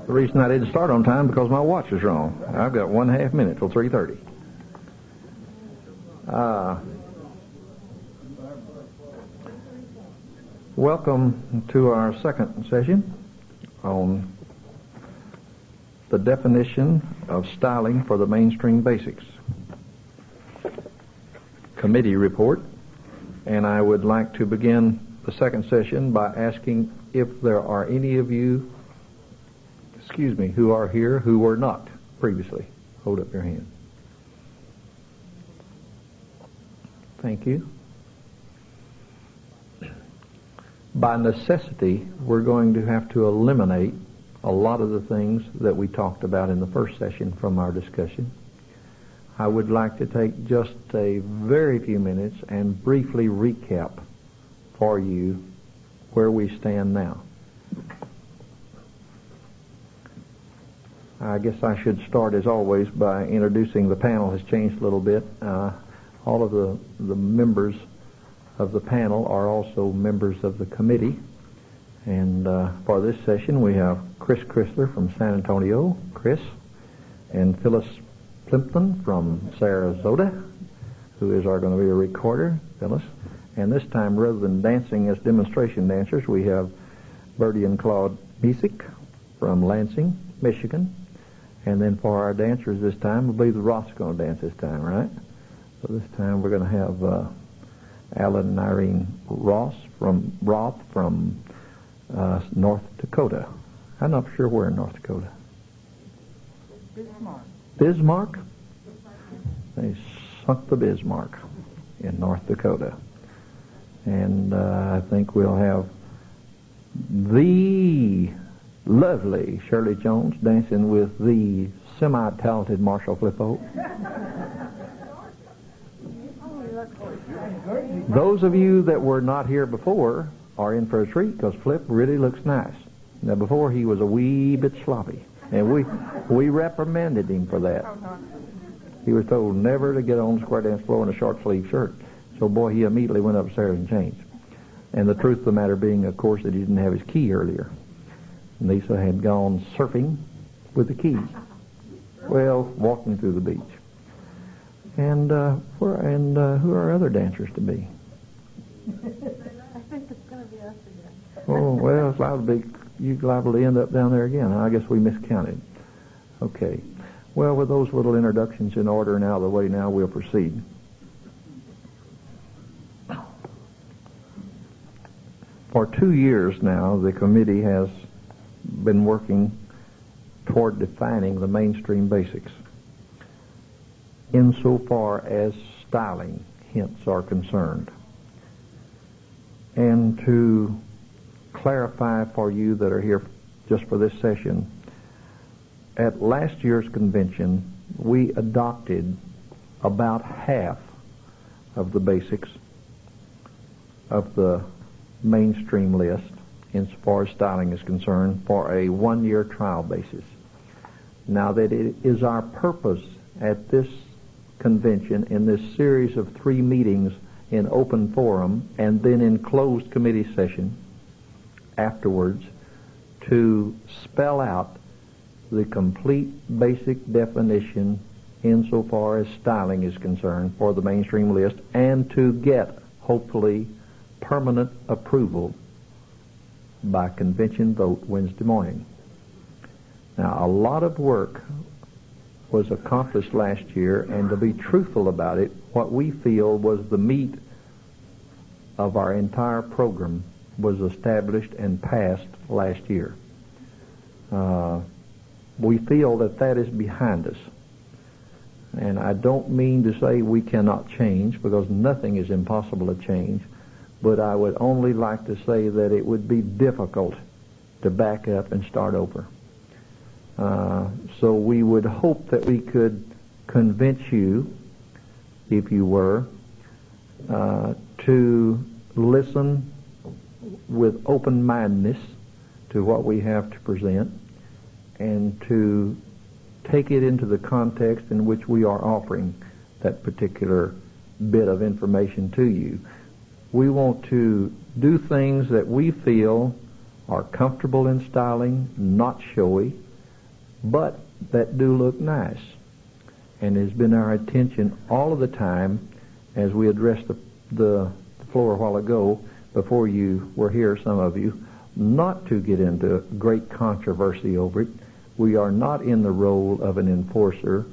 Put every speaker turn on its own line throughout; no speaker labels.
The reason I didn't start on time because my watch is wrong. I've got 1/2 minute till 3:30. Welcome to our second session on the definition of styling for the mainstream basics committee report. And I would like to begin the second session by asking if there are any of you, who are here who were not previously. Hold up your hand. Thank you. By necessity, we're going to have to eliminate a lot of the things that we talked about in the first session from our discussion. I would like to take just a very few minutes and briefly recap for you where we stand now. I guess I should start, as always, by introducing the panel. Has changed a little bit. All of the members of the panel are also members of the committee. And for this session, we have Chris Chrysler from San Antonio, Chris, and Phyllis Plimpton from Sarasota, who is going to be a recorder, Phyllis. And this time, rather than dancing as demonstration dancers, we have Bertie and Claude Misick from Lansing, Michigan. And then for our dancers this time, I believe the Roth's going to dance this time, right? So this time we're going to have Alan and Irene Roth from North Dakota. I'm not sure where in North Dakota. Bismarck? They sunk the Bismarck in North Dakota. And I think we'll have the lovely Shirley Jones dancing with the semi-talented Marshall Flippo. Those of you that were not here before are in for a treat because Flip really looks nice. Now, before he was a wee bit sloppy, and we reprimanded him for that. He was told never to get on the square dance floor in a short sleeve shirt. So, boy, he immediately went upstairs and changed. And the truth of the matter being, of course, that he didn't have his key earlier. Lisa had gone surfing with the keys. Well, walking through the beach. And who are our other dancers to be?
I think it's going to be us again.
Oh, well, it's liable to be, you're liable to end up down there again. I guess we miscounted. Okay. Well, with those little introductions in order and out of the way now, we'll proceed. For 2 years now, the committee has been working toward defining the mainstream basics insofar as styling hints are concerned. And to clarify for you that are here just for this session, at last year's convention, we adopted about half of the basics of the mainstream list insofar as styling is concerned for a 1-year trial basis. Now that it is our purpose at this convention, in this series of 3 meetings in open forum and then in closed committee session afterwards, to spell out the complete basic definition insofar as styling is concerned for the mainstream list, and to get, hopefully, permanent approval by convention vote Wednesday morning. Now, a lot of work was accomplished last year, and to be truthful about it, what we feel was the meat of our entire program was established and passed last year. We feel that that is behind us. And I don't mean to say we cannot change, because nothing is impossible to change, but I would only like to say that it would be difficult to back up and start over. So we would hope that we could convince you, if you were, to listen with open-mindedness to what we have to present, and to take it into the context in which we are offering that particular bit of information to you. We want to do things that we feel are comfortable in styling, not showy, but that do look nice. And it's been our intention all of the time, as we addressed the floor a while ago, before you were here, some of you, not to get into great controversy over it. We are not in the role of an enforcer.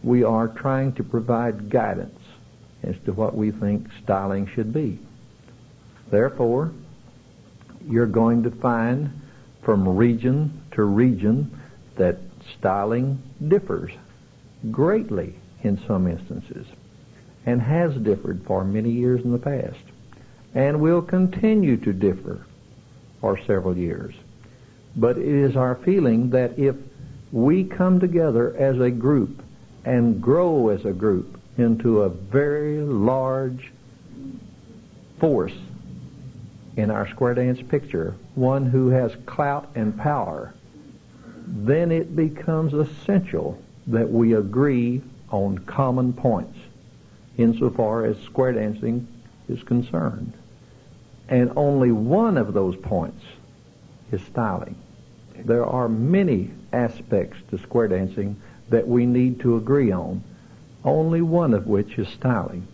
We are trying to provide guidance as to what we think styling should be. Therefore, you're going to find from region to region that styling differs greatly in some instances, and has differed for many years in the past, and will continue to differ for several years. But it is our feeling that if we come together as a group and grow as a group into a very large force in our square dance picture, one who has clout and power, then it becomes essential that we agree on common points insofar as square dancing is concerned. And only one of those points is styling. There are many aspects to square dancing that we need to agree on, only one of which is styling.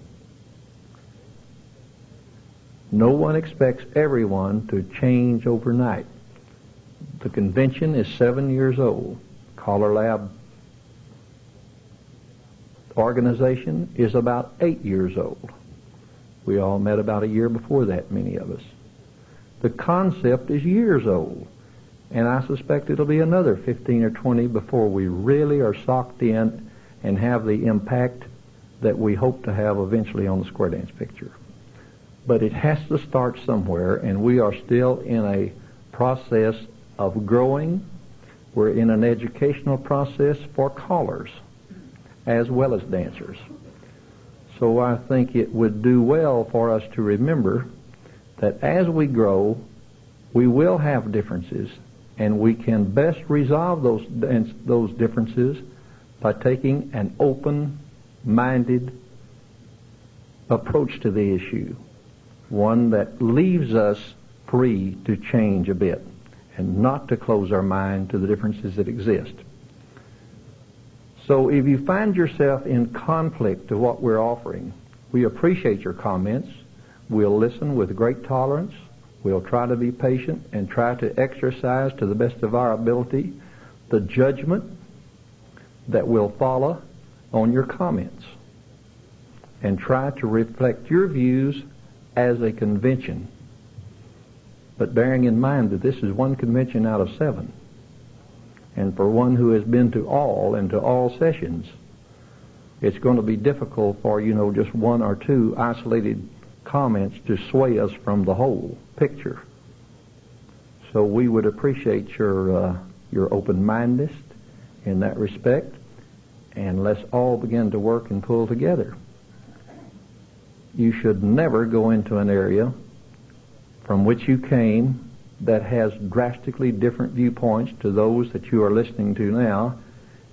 No one expects everyone to change overnight. The convention is 7 years old. CALLERLAB organization is about 8 years old. We all met about a year before that, many of us. The concept is years old, and I suspect it'll be another 15 or 20 before we really are socked in and have the impact that we hope to have eventually on the square dance picture. But it has to start somewhere, and we are still in a process of growing. We're in an educational process for callers as well as dancers. So I think it would do well for us to remember that as we grow, we will have differences, and we can best resolve those differences by taking an open-minded approach to the issue, one that leaves us free to change a bit and not to close our mind to the differences that exist. So if you find yourself in conflict to what we're offering, we appreciate your comments. We'll listen with great tolerance. We'll try to be patient and try to exercise to the best of our ability the judgment that will follow on your comments, and try to reflect your views as a convention. But bearing in mind that this is one convention out of 7, and for one who has been to all and to all sessions, it's going to be difficult for, just one or two isolated comments to sway us from the whole picture. So we would appreciate your open-mindedness in that respect, and let's all begin to work and pull together. You should never go into an area from which you came that has drastically different viewpoints to those that you are listening to now,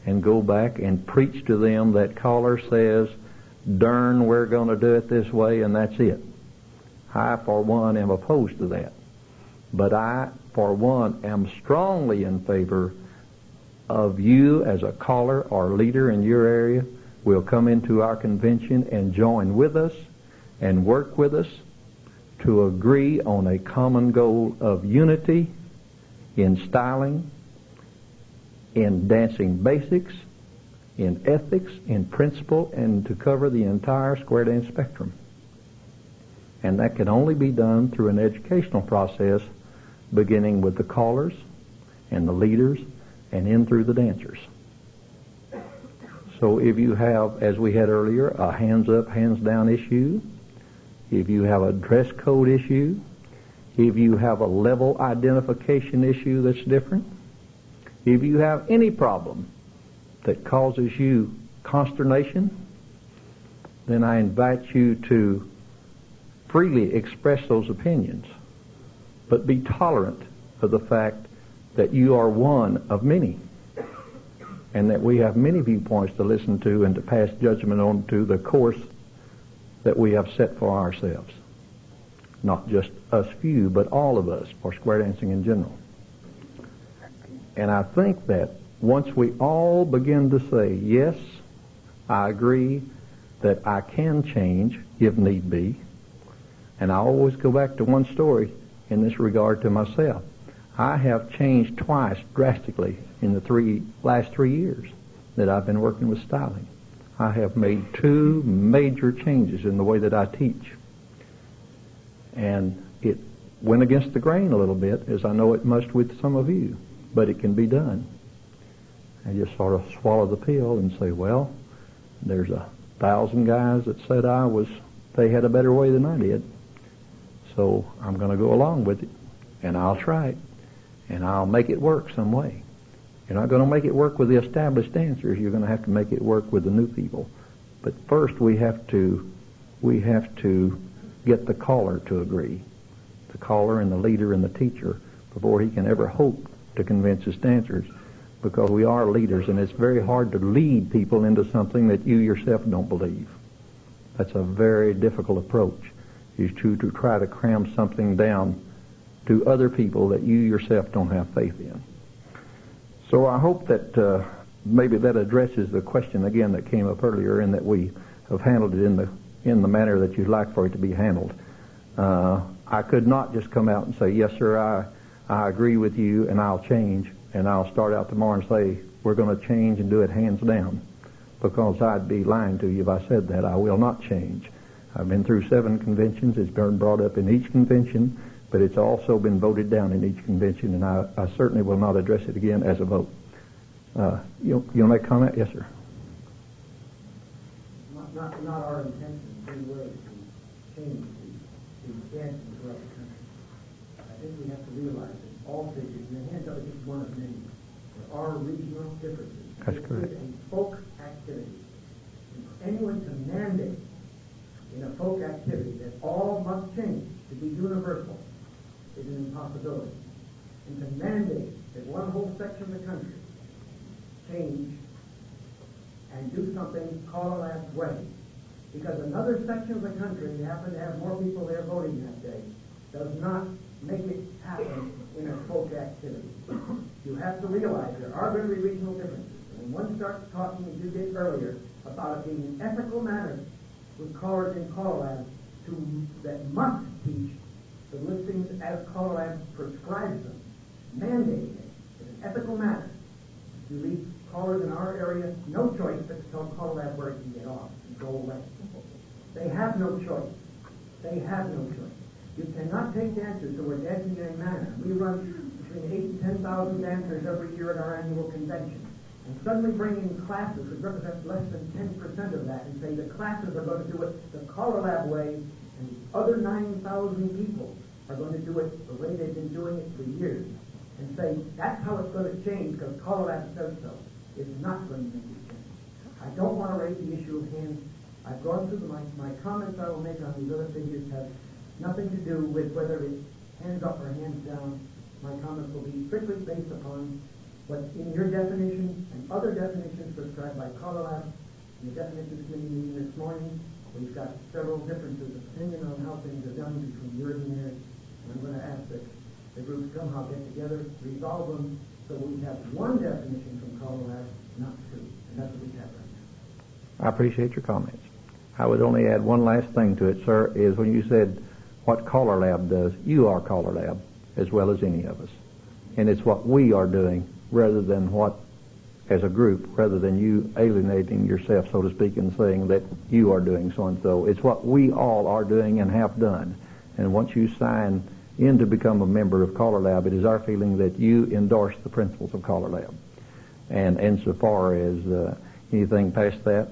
and go back and preach to them that caller says, darn, we're going to do it this way, and that's it. I, for one, am opposed to that. But I, for one, am strongly in favor of you as a caller or leader in your area will come into our convention and join with us and work with us to agree on a common goal of unity in styling, in dancing basics, in ethics, in principle, and to cover the entire square dance spectrum. And that can only be done through an educational process, beginning with the callers and the leaders and in through the dancers. So if you have, as we had earlier, a hands up, hands down issue, if you have a dress code issue, if you have a level identification issue that's different, if you have any problem that causes you consternation, then I invite you to freely express those opinions, but be tolerant of the fact that you are one of many, and that we have many viewpoints to listen to and to pass judgment on to the course that we have set for ourselves. Not just us few, but all of us, for square dancing in general. And I think that once we all begin to say, yes, I agree that I can change if need be, and I always go back to one story in this regard to myself. I have changed twice drastically in the last 3 years that I've been working with styling. I have made 2 major changes in the way that I teach. And it went against the grain a little bit, as I know it must with some of you, but it can be done. I just sort of swallow the pill and say, well, there's 1,000 guys that said they had a better way than I did. So I'm going to go along with it, and I'll try it, and I'll make it work some way. You're not going to make it work with the established dancers. You're going to have to make it work with the new people. But first we have to get the caller to agree, the caller and the leader and the teacher, before he can ever hope to convince his dancers, because we are leaders, and it's very hard to lead people into something that you yourself don't believe. That's a very difficult approach, is to try to cram something down to other people that you yourself don't have faith in. So I hope that maybe that addresses the question again that came up earlier, and that we have handled it in the manner that you'd like for it to be handled. I could not just come out and say, yes, sir, I agree with you, and I'll change, and I'll start out tomorrow and say, we're going to change and do it hands down, because I'd be lying to you if I said that. I will not change. I've been through 7 conventions. It's been brought up in each convention, but it's also been voted down in each convention, and I certainly will not address it again as a vote. You'll make a comment? Yes, sir.
Not our intention in any way to change the dancing throughout the country. I think we have to realize that all figures, and the hands up is just one of many, there are regional differences.
That's correct.
It is a folk activity. And for anyone to mandate in a folk activity that all must change to be universal is an impossibility. And to mandate that one whole section of the country change and do something CALLERLAB's way, because another section of the country, you happen to have more people there voting that day, does not make it happen in a folk activity. You have to realize there are going to be regional differences. And when one starts talking, as you did earlier, about it being an ethical matter with callers in CALLERLAB that must teach the listings as CALLERLAB prescribes them, mandating it is an ethical matter. You leave callers in our area no choice but to tell CALLERLAB where it can get off and go away. They have no choice. They have no choice. You cannot take dancers who are dancing in a manner. We run between 8,000 and 10,000 dancers every year at our annual convention. And suddenly bring in classes that represent less than 10% of that and say the classes are going to do it the CALLERLAB way, and the other 9,000 people are going to do it the way they've been doing it for years. And say that's how it's going to change because CALLERLAB says so. It's not going to make it change. I don't want to raise the issue of hands. I've gone through my comments I will make on these other figures have nothing to do with whether it's hands up or hands down. My comments will be strictly based upon what's in your definition and other definitions prescribed by CALLERLAB. In the definitions committee meeting this morning, we've got several differences of opinion on how things are done between yours and theirs. And I'm going to ask that the groups somehow get together, resolve them, so we have one definition from CALLERLAB, not 2. And that's what we have right now.
I appreciate your comments. I would only add one last thing to it, sir, is when you said what CALLERLAB does, you are CALLERLAB as well as any of us. And it's what we are doing rather than what, as a group, rather than you alienating yourself, so to speak, and saying that you are doing so and so. It's what we all are doing and have done. And once you sign in to become a member of CALLERLAB, it is our feeling that you endorse the principles of CALLERLAB. And insofar as anything past that,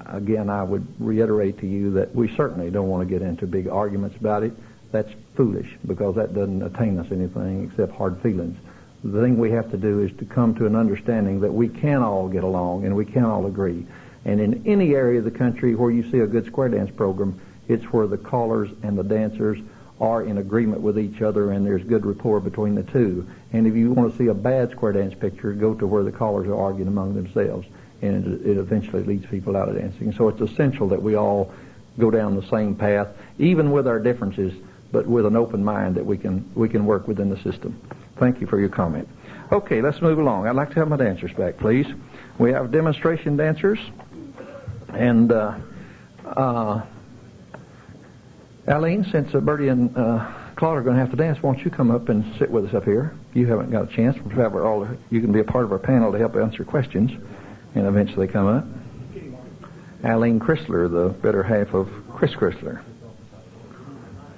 again, I would reiterate to you that we certainly don't want to get into big arguments about it. That's foolish, because that doesn't attain us anything except hard feelings. The thing we have to do is to come to an understanding that we can all get along and we can all agree. And in any area of the country where you see a good square dance program, it's where the callers and the dancers are in agreement with each other and there's good rapport between the two. And if you want to see a bad square dance picture, go to where the callers are arguing among themselves, and it eventually leads people out of dancing. So it's essential that we all go down the same path, even with our differences, but with an open mind that we can work within the system. Thank you for your comment. Okay, let's move along. I'd like to have my dancers back, please. We have demonstration dancers, and Aline, since Bertie and Claude are going to have to dance, won't you come up and sit with us up here? You haven't got a chance. You can be a part of our panel to help answer questions and eventually come up. Aline Chrysler, the better half of Chris Chrysler.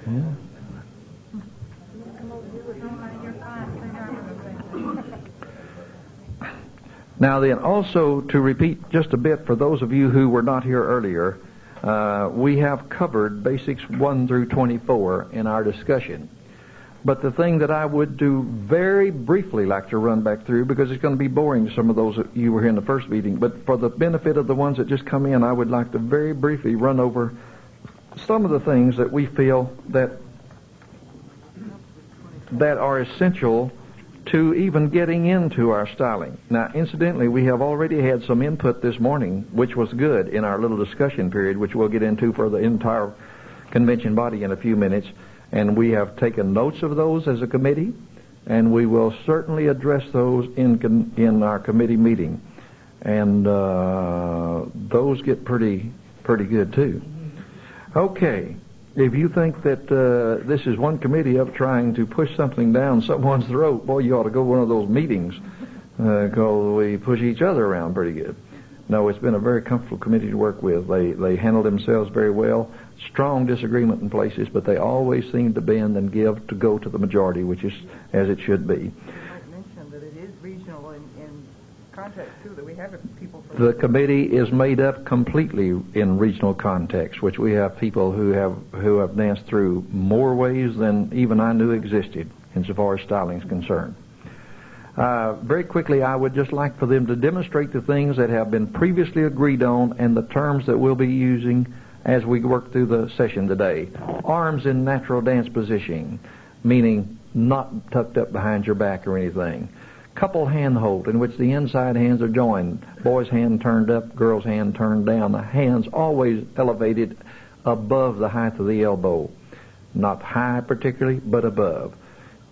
Yeah. Now then, also to repeat just a bit for those of you who were not here earlier, we have covered basics 1 through 24 in our discussion. But the thing that I would do very briefly like to run back through, because it's going to be boring to some of those of you who were here in the first meeting, but for the benefit of the ones that just come in, I would like to very briefly run over some of the things that we feel that are essential to even getting into our styling. Now, incidentally, we have already had some input this morning, which was good in our little discussion period, which we'll get into for the entire convention body in a few minutes. And we have taken notes of those as a committee, and we will certainly address those in our committee meeting. And those get pretty good too. Okay. If you think that this is one committee of trying to push something down someone's throat, boy, you ought to go to one of those meetings, because we push each other around pretty good. No, it's been a very comfortable committee to work with. They handle themselves very well. Strong disagreement in places, but they always seem to bend and give to go to the majority, which is as it should be.
You might mention that it is regional in context, too, that we have people from...
The committee is made up completely in regional context, which we have people who have danced through more ways than even I knew existed insofar as styling is concerned. Very quickly, I would just like for them to demonstrate the things that have been previously agreed on and the terms that we'll be using as we work through the session today. Arms in natural dance positioning, meaning not tucked up behind your back or anything. Couple hand hold, in which the inside hands are joined. Boy's hand turned up, girl's hand turned down. The hands always elevated above the height of the elbow. Not high particularly, but above.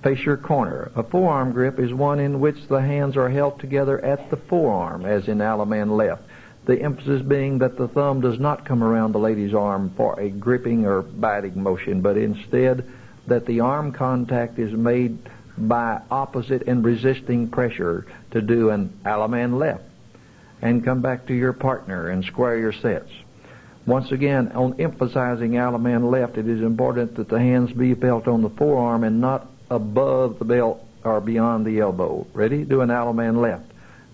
Face your corner. A forearm grip is one in which the hands are held together at the forearm, as in Alaman left. The emphasis being that the thumb does not come around the lady's arm for a gripping or biting motion, but instead that the arm contact is made by opposite and resisting pressure to do an Alaman left. And come back to your partner and square your sets. Once again, on emphasizing Alaman left, it is important that the hands be felt on the forearm and not above the belt or beyond the elbow. Ready? Do an Alaman left.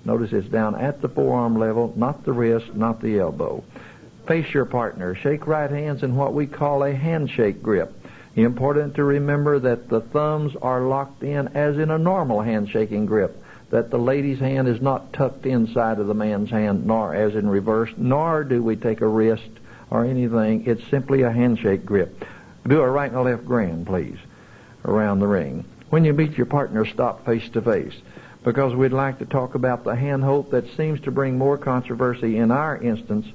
Notice it's down at the forearm level, not the wrist, not the elbow. Face your partner. Shake right hands in what we call a handshake grip. Important to remember that the thumbs are locked in as in a normal handshaking grip, that the lady's hand is not tucked inside of the man's hand, nor as in reverse, nor do we take a wrist or anything. It's simply a handshake grip. Do a right and a left grand, please, around the ring. When you meet your partner, stop face to face, because we'd like to talk about the hand hold that seems to bring more controversy in our instance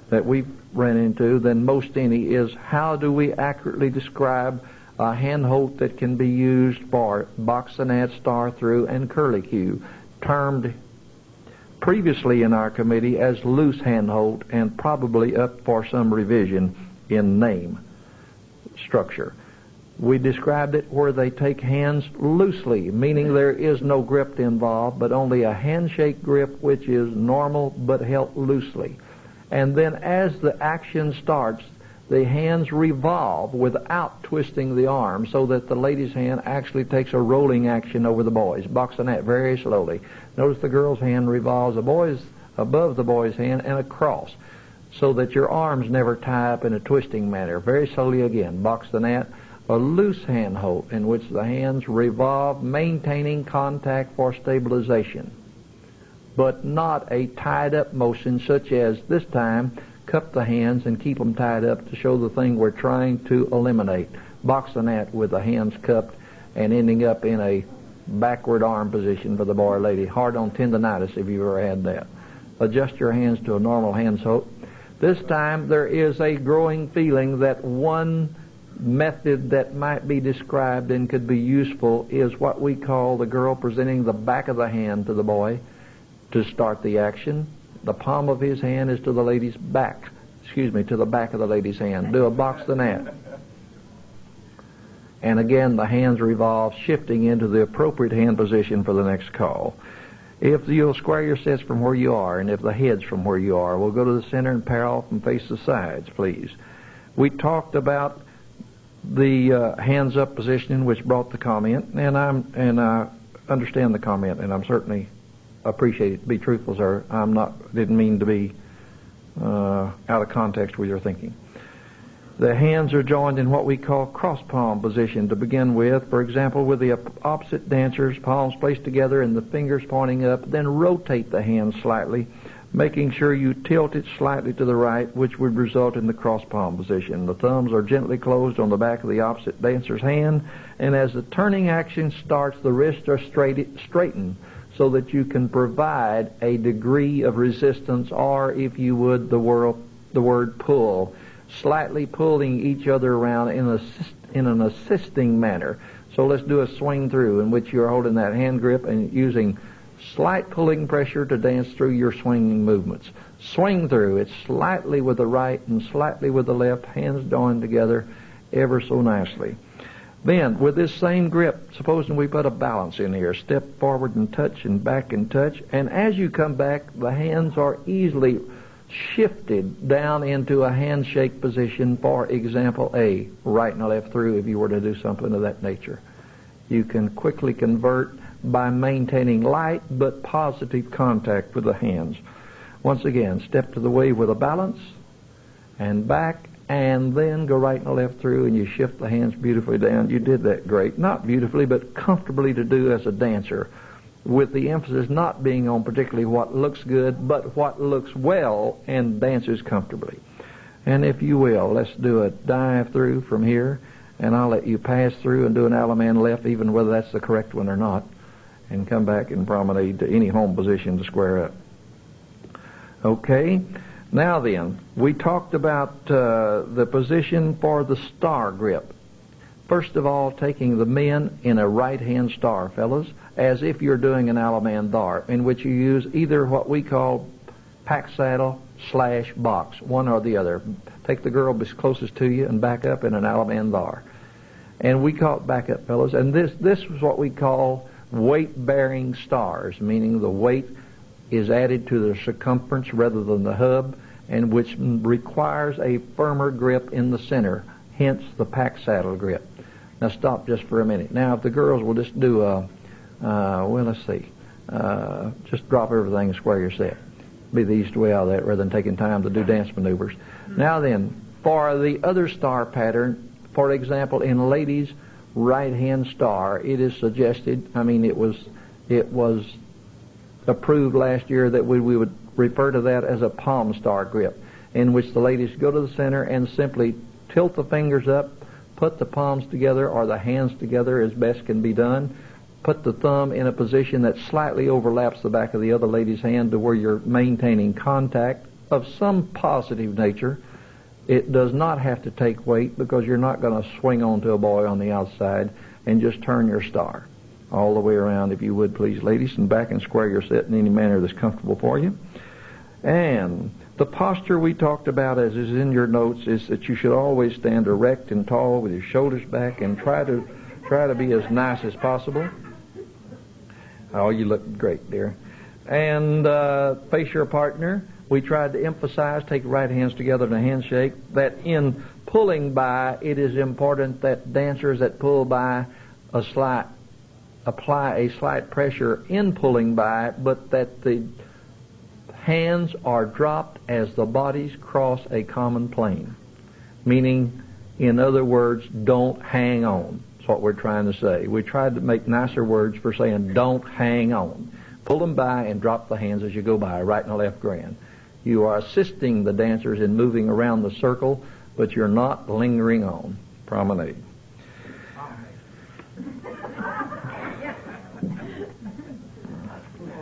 that we've ran into than most any, is how do we accurately describe a hand hold that can be used for boxinette, star through, and curlicue, termed previously in our committee as loose hand hold, and probably up for some revision in name structure. We described it where they take hands loosely, meaning there is no grip involved, but only a handshake grip which is normal but held loosely. And then as the action starts, the hands revolve without twisting the arm, so that the lady's hand actually takes a rolling action over the boy's, boxinette very slowly. Notice the girl's hand revolves above the boy's hand and across, so that your arms never tie up in a twisting manner. Very slowly again, boxinette. A loose hand hold in which the hands revolve, maintaining contact for stabilization, but not a tied-up motion such as this time, cup the hands and keep them tied up to show the thing we're trying to eliminate. Boxinette with the hands cupped and ending up in a backward arm position for the boy or lady. Hard on tendonitis if you've ever had that. Adjust your hands to a normal hand hold. This time there is a growing feeling that one method that might be described and could be useful is what we call the girl presenting the back of the hand to the boy to start the action. The palm of his hand is to the lady's back. To the back of the lady's hand. Do a box the net. And again, the hands revolve, shifting into the appropriate hand position for the next call. If you'll square your sets from where you are, and if the head's from where you are, we'll go to the center and pair off and face the sides, please. We talked about the hands up position, which brought the comment, and I understand the comment, and I'm certainly appreciate it. To be truthful, sir, didn't mean to be out of context with your thinking. The hands are joined in what we call cross palm position to begin with. For example, with the opposite dancers, palms placed together and the fingers pointing up, then rotate the hands slightly, making sure you tilt it slightly to the right, which would result in the cross palm position. The thumbs are gently closed on the back of the opposite dancer's hand, and as the turning action starts, the wrists are straightened so that you can provide a degree of resistance, or if you would, the word pull, slightly pulling each other around in an assisting manner. So let's do a swing through in which you're holding that hand grip and using slight pulling pressure to dance through your swinging movements. Swing through. It's slightly with the right and slightly with the left, hands joined together ever so nicely. Then, with this same grip, supposing we put a balance in here, step forward and touch and back and touch, and as you come back, the hands are easily shifted down into a handshake position, for example, a right and a left through, if you were to do something of that nature. You can quickly convert by maintaining light but positive contact with the hands. Once again, step to the wave with a balance and back, and then go right and a left through, and you shift the hands beautifully down. You did that great. Not beautifully, but comfortably to do as a dancer, with the emphasis not being on particularly what looks good, but what looks well and dances comfortably. And if you will, let's do a dive through from here, and I'll let you pass through and do an Alaman left, even whether that's the correct one or not, and come back and promenade to any home position to square up. Okay, now then, we talked about the position for the star grip. First of all, taking the men in a right-hand star, fellas, as if you're doing an Alaman dar, in which you use either what we call pack saddle / box, one or the other. Take the girl closest to you and back up in an Alaman dar. And we call it back up, fellas. And this is what we call weight-bearing stars, meaning the weight is added to the circumference rather than the hub, and which requires a firmer grip in the center, hence the pack saddle grip. Now stop just for a minute. Now if the girls will just do just drop everything and square your set. Be the easiest way out of that rather than taking time to do dance maneuvers. Now then, for the other star pattern, for example, in ladies' right-hand star, it is suggested, it was approved last year that we would refer to that as a palm star grip, in which the ladies go to the center and simply tilt the fingers up, put the palms together or the hands together as best can be done, put the thumb in a position that slightly overlaps the back of the other lady's hand to where you're maintaining contact of some positive nature. It does not have to take weight, because you're not going to swing onto a boy on the outside, and just turn your star all the way around, if you would please, ladies, and back and square your set in any manner that's comfortable for you. And the posture we talked about, as is in your notes, is that you should always stand erect and tall with your shoulders back and try to be as nice as possible. Oh, you look great, dear. And face your partner. We tried to emphasize, take right hands together in a handshake, that in pulling by, it is important that dancers that pull by apply a slight pressure in pulling by, but that the hands are dropped as the bodies cross a common plane. Meaning, in other words, don't hang on. That's what we're trying to say. We tried to make nicer words for saying don't hang on. Pull them by and drop the hands as you go by, right and left grand. You are assisting the dancers in moving around the circle, but you're not lingering on. Promenade.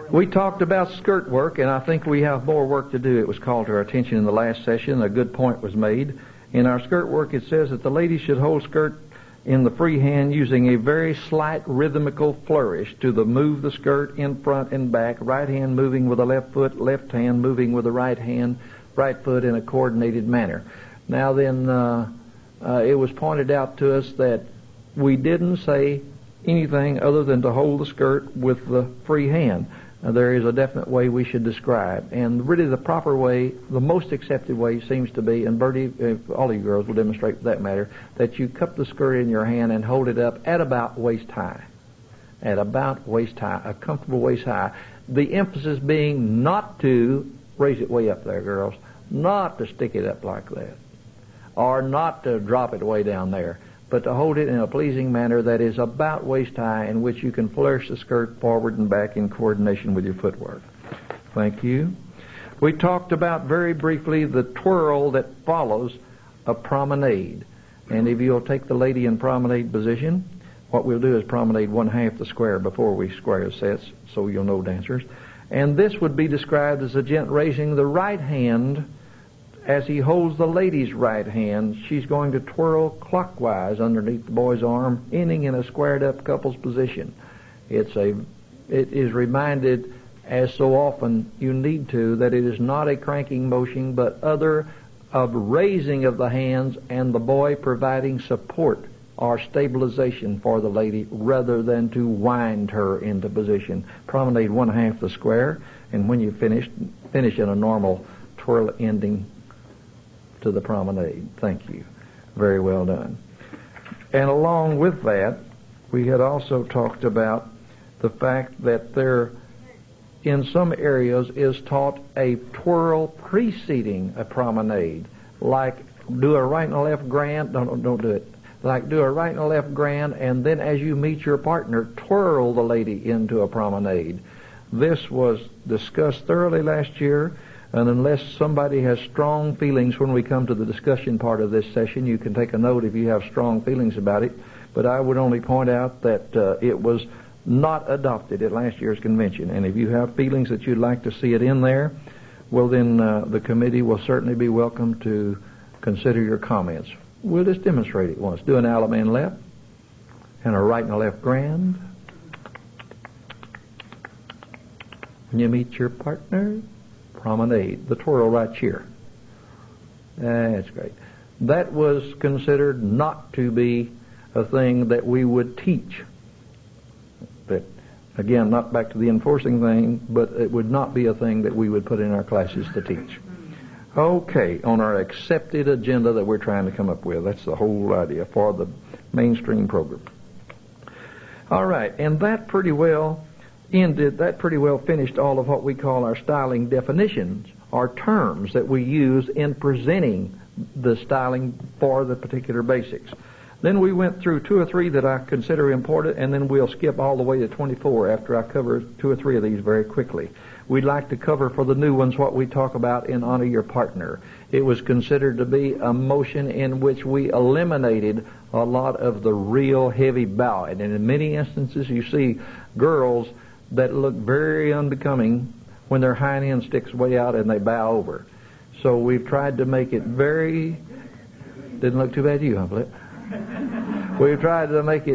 We talked about skirt work, and I think we have more work to do. It was called to our attention in the last session. A good point was made, In our skirt work, it says that the lady should hold skirt in the free hand using a very slight rhythmical flourish to move the skirt in front and back, right hand moving with the left foot, left hand moving with the right hand, right foot in a coordinated manner. Now then, it was pointed out to us that we didn't say anything other than to hold the skirt with the free hand. There is a definite way we should describe. And really the proper way, the most accepted way seems to be, and Bertie, all of you girls will demonstrate for that matter, that you cup the skirt in your hand and hold it up at about waist high. At about waist high, a comfortable waist high. The emphasis being not to raise it way up there, girls, not to stick it up like that, or not to drop it way down there, but to hold it in a pleasing manner that is about waist high, in which you can flourish the skirt forward and back in coordination with your footwork. Thank you. We talked about very briefly the twirl that follows a promenade. And if you'll take the lady in promenade position, what we'll do is promenade 1/2 the square before we square sets, so you'll know, dancers. And this would be described as a gent raising the right hand. As he holds the lady's right hand, she's going to twirl clockwise underneath the boy's arm, ending in a squared-up couple's position. It is reminded, as so often you need to, that it is not a cranking motion, but other of raising of the hands and the boy providing support or stabilization for the lady rather than to wind her into position. Promenade 1/2 the square, and when you finish in a normal twirl ending to the promenade. Thank you. Very well done. And along with that, we had also talked about the fact that there, in some areas, is taught a twirl preceding a promenade. Like do a right and a left grand, don't do it. Like do a right and a left grand, and then as you meet your partner, twirl the lady into a promenade. This was discussed thoroughly last year. And unless somebody has strong feelings when we come to the discussion part of this session, you can take a note if you have strong feelings about it. But I would only point out that it was not adopted at last year's convention. And if you have feelings that you'd like to see it in there, well then the committee will certainly be welcome to consider your comments. We'll just demonstrate it once. Do an Allemande left and a right and a left grand. When you meet your partner, promenade, the twirl right here. That's great. That was considered not to be a thing that we would teach. But again, not back to the enforcing thing, but it would not be a thing that we would put in our classes to teach. Okay, on our accepted agenda that we're trying to come up with. That's the whole idea for the mainstream program. All right, and that pretty well finished all of what we call our styling definitions, or terms that we use in presenting the styling for the particular basics. Then we went through 2 or 3 that I consider important, and then we'll skip all the way to 24 after I cover 2 or 3 of these very quickly. We'd like to cover for the new ones what we talk about in honor your partner. It was considered to be a motion in which we eliminated a lot of the real heavy bowing. And in many instances you see girls that look very unbecoming when their hind end sticks way out and they bow over. So we've tried to make it didn't look too bad to you, huh, Flip? We've tried to make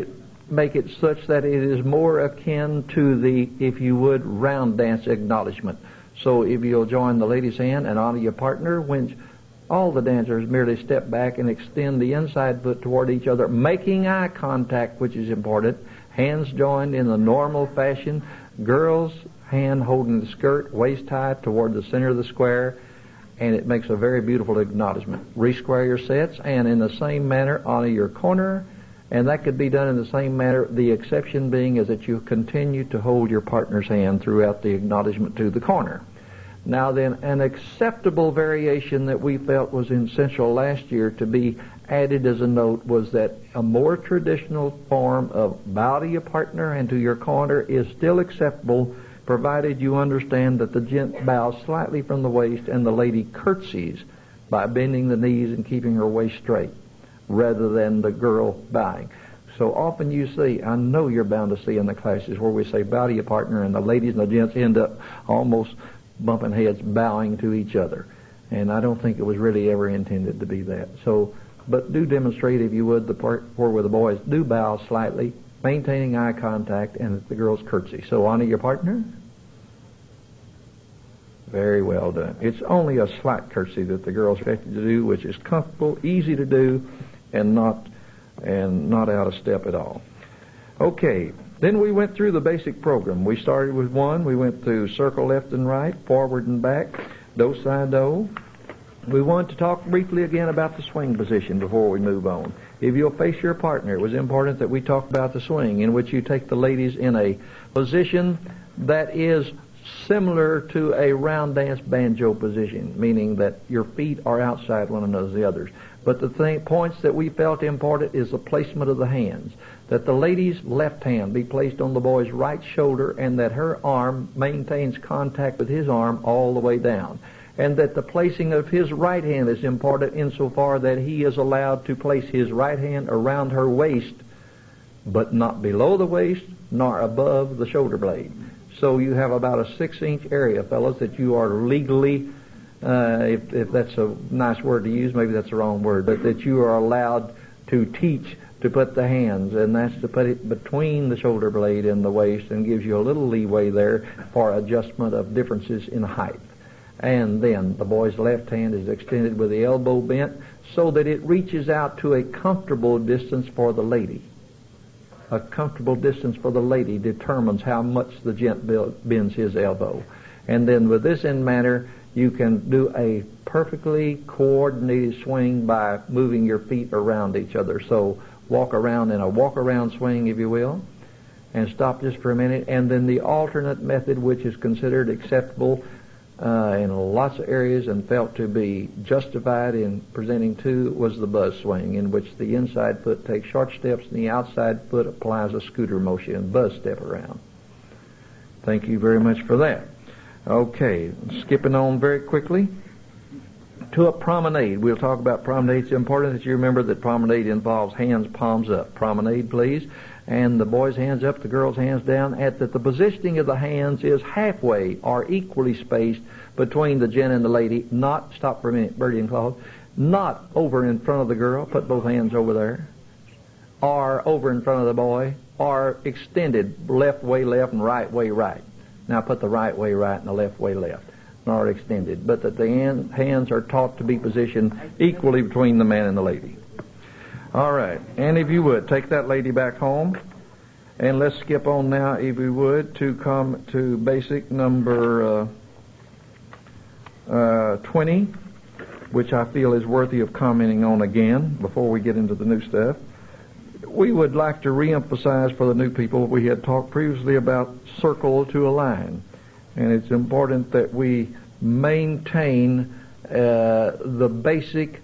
it such that it is more akin to the, if you would, round dance acknowledgement. So if you'll join the lady's hand and honor your partner, when all the dancers merely step back and extend the inside foot toward each other, making eye contact, which is important, hands joined in the normal fashion, girls' hand holding the skirt waist high toward the center of the square, and it makes a very beautiful acknowledgement. Re-square your sets, and in the same manner honor your corner, and that could be done in the same manner. The exception being is that you continue to hold your partner's hand throughout the acknowledgement to the corner. Now then, an acceptable variation that we felt was essential last year to be added as a note was that a more traditional form of bow to your partner and to your corner is still acceptable, provided you understand that the gent bows slightly from the waist and the lady curtsies by bending the knees and keeping her waist straight, rather than the girl bowing. So often you see, I know you're bound to see in the classes where we say bow to your partner and the ladies and the gents end up almost bumping heads, bowing to each other. And I don't think it was really ever intended to be that. So, but do demonstrate, if you would, the part where the boys do bow slightly, maintaining eye contact, and the girls curtsy. So honor your partner. Very well done. It's only a slight curtsy that the girls are expected to do, which is comfortable, easy to do, and not out of step at all. Okay, then we went through the basic program. We started with one. We went through circle left and right, forward and back, do, si, do. We want to talk briefly again about the swing position before we move on. If you'll face your partner, it was important that we talk about the swing, in which you take the ladies in a position that is similar to a round dance banjo position, meaning that your feet are outside one another, the others. But the points that we felt important is the placement of the hands, that the lady's left hand be placed on the boy's right shoulder, and that her arm maintains contact with his arm all the way down, and that the placing of his right hand is important insofar that he is allowed to place his right hand around her waist, but not below the waist nor above the shoulder blade. So you have about a 6-inch area, fellas, that you are legally, if that's a nice word to use, maybe that's the wrong word, but that you are allowed to teach to put the hands, and that's to put it between the shoulder blade and the waist, and gives you a little leeway there for adjustment of differences in height. And then the boy's left hand is extended with the elbow bent so that it reaches out to a comfortable distance for the lady. A comfortable distance for the lady determines how much the gent bends his elbow. And then with this in manner, you can do a perfectly coordinated swing by moving your feet around each other. So walk around in a walk-around swing, if you will, and stop just for a minute. And then the alternate method, which is considered acceptable in lots of areas and felt to be justified in presenting to, was the buzz swing, in which the inside foot takes short steps and the outside foot applies a scooter motion, buzz step around. Thank you very much for that. Okay, skipping on very quickly to a promenade. We'll talk about promenade. It's important that you remember that promenade involves hands palms up. Promenade, please. And the boys' hands up, the girls' hands down, at that the positioning of the hands is halfway or equally spaced between the gent and the lady. Not, stop for a minute, Bertie and Claude, not over in front of the girl, put both hands over there, or over in front of the boy, or extended left way left and right way right. Now put the right way right and the left way left, nor extended, but that the hands are taught to be positioned equally between the man and the lady. All right, and if you would, take that lady back home, and let's skip on now, if we would, to come to basic number 20, which I feel is worthy of commenting on again before we get into the new stuff. We would like to reemphasize for the new people, we had talked previously about circle to a line, and it's important that we maintain the basic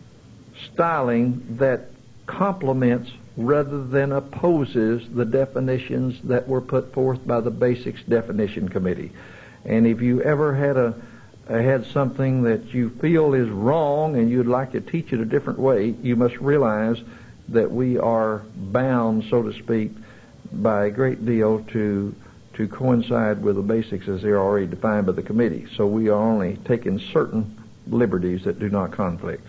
styling that complements rather than opposes the definitions that were put forth by the Basics Definition Committee. And if you ever had something that you feel is wrong and you'd like to teach it a different way, you must realize that we are bound, so to speak, by a great deal to coincide with the basics as they are already defined by the committee. So we are only taking certain liberties that do not conflict.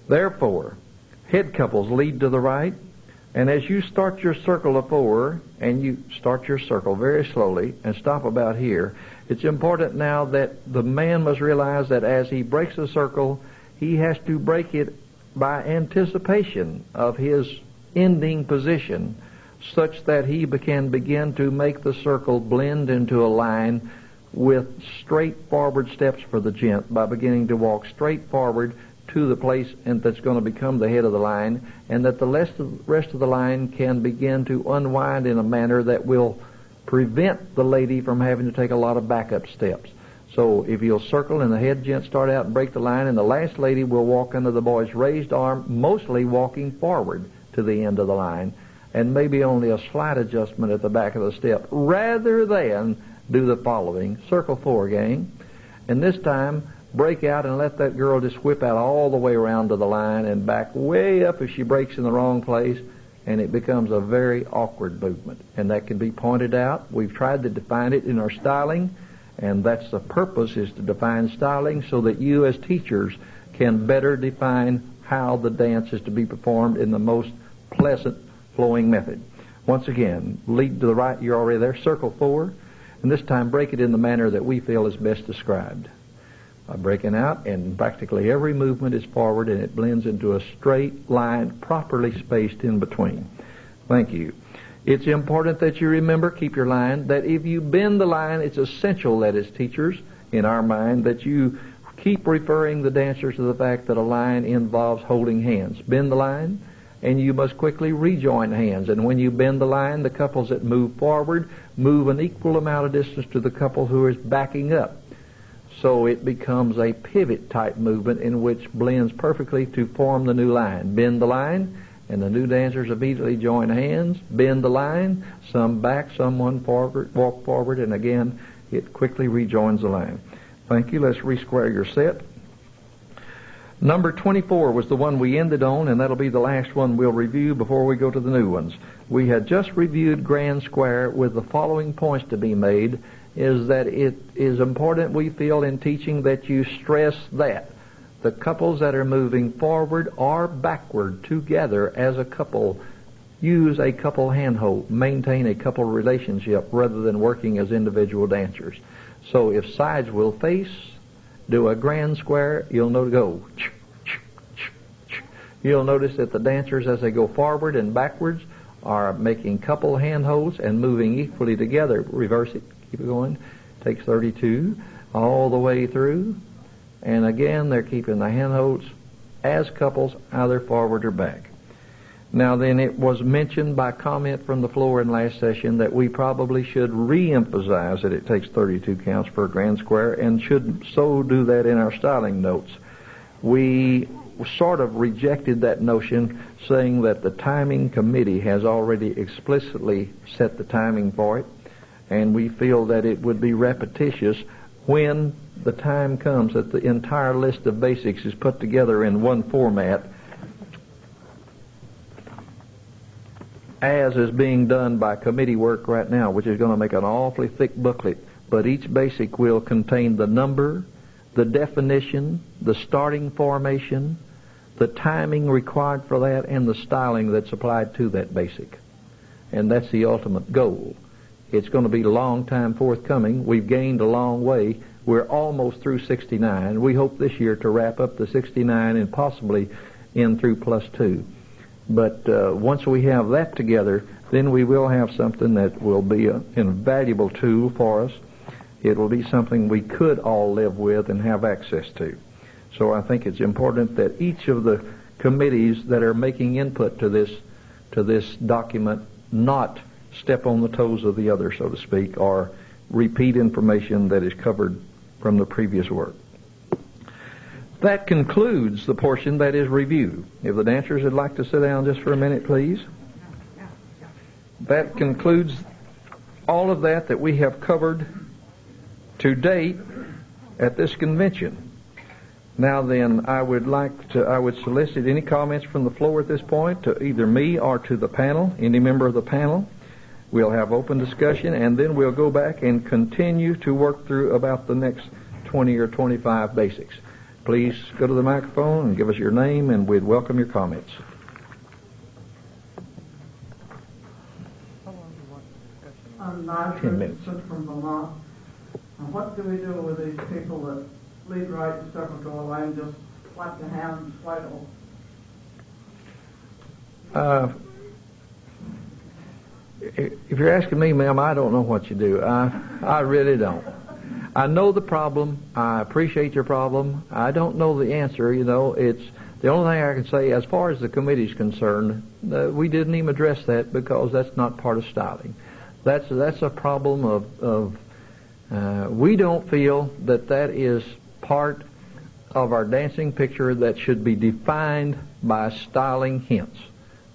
Therefore, head couples lead to the right, and as you start your circle of 4, and you start your circle very slowly and stop about here, it's important now that the man must realize that as he breaks the circle, he has to break it by anticipation of his ending position, such that he can begin to make the circle blend into a line with straightforward steps for the gent by beginning to walk straight forward to the place and that's going to become the head of the line, and that the rest of the line can begin to unwind in a manner that will prevent the lady from having to take a lot of backup steps. So if you'll circle and the head gent start out and break the line, and the last lady will walk under the boy's raised arm, mostly walking forward to the end of the line, and maybe only a slight adjustment at the back of the step, rather than do the following. Circle 4, gang. And this time, break out and let that girl just whip out all the way around to the line and back way up if she breaks in the wrong place, and it becomes a very awkward movement. And that can be pointed out. We've tried to define it in our styling, And that's the purpose, is to define styling so that you as teachers can better define how the dance is to be performed in the most pleasant flowing method. Once again, lead to the right, you're already there, circle 4, and this time break it in the manner that we feel is best described. By breaking out, and practically every movement is forward and it blends into a straight line properly spaced in between. Thank you. It's important that you remember, keep your line, that if you bend the line, it's essential that as teachers, in our mind, that you keep referring the dancers to the fact that a line involves holding hands. Bend the line, and you must quickly rejoin hands. And when you bend the line, the couples that move forward move an equal amount of distance to the couple who is backing up. So it becomes a pivot type movement in which blends perfectly to form the new line. Bend the line, and the new dancers immediately join hands. Bend the line, some back, someone forward, walk forward, and again it quickly rejoins the line. Thank you. Let's re-square your set. Number 24 was the one we ended on, and that'll be the last one we'll review before we go to the new ones. We had just reviewed grand square with the following points to be made, is that it is important, we feel, in teaching that you stress that the couples that are moving forward or backward together as a couple use a couple handhold, maintain a couple relationship rather than working as individual dancers. So if sides will face, do a grand square, you'll know to go. You'll notice that the dancers, as they go forward and backwards, are making couple handholds and moving equally together. Reverse it. Keep it going. Takes 32 all the way through. And again, they're keeping the handholds as couples, either forward or back. Now then, it was mentioned by comment from the floor in last session that we probably should re-emphasize that it takes 32 counts for a grand square, and should so do that in our styling notes. We sort of rejected that notion, saying that the timing committee has already explicitly set the timing for it, and we feel that it would be repetitious when the time comes that the entire list of basics is put together in one format, as is being done by committee work right now, which is going to make an awfully thick booklet. But each basic will contain the number, the definition, the starting formation, the timing required for that, and the styling that's applied to that basic. And that's the ultimate goal. It's going to be a long time forthcoming. We've gained a long way. We're almost through 69. We hope this year to wrap up the 69 and possibly in through +2. But once we have that together, then we will have something that will be an invaluable tool for us. It will be something we could all live with and have access to. So I think it's important that each of the committees that are making input to this document not step on the toes of the other, so to speak, or repeat information that is covered from the previous work. That concludes the portion that is review. If the dancers would like to sit down just for a minute, please. That concludes all of that we have covered to date at this convention. Now then, I would solicit any comments from the floor at this point to either me or to the panel, any member of the panel. We'll have open discussion, and then we'll go back and continue to work through about the next 20 or 25 basics. Please go to the microphone and give us your name, and we'd welcome your comments.
I'm Margaret
10 minutes.
from Vermont. And what do we do with these people that lead right and step into a line, just slap the hand and slide over?
If you're asking me, ma'am, I don't know what you do. I really don't. I know the problem. I appreciate your problem. I don't know the answer. It's the only thing I can say as far as the committee's concerned. We didn't even address that because that's not part of styling. That's a problem of we don't feel that is part of our dancing picture that should be defined by styling hints.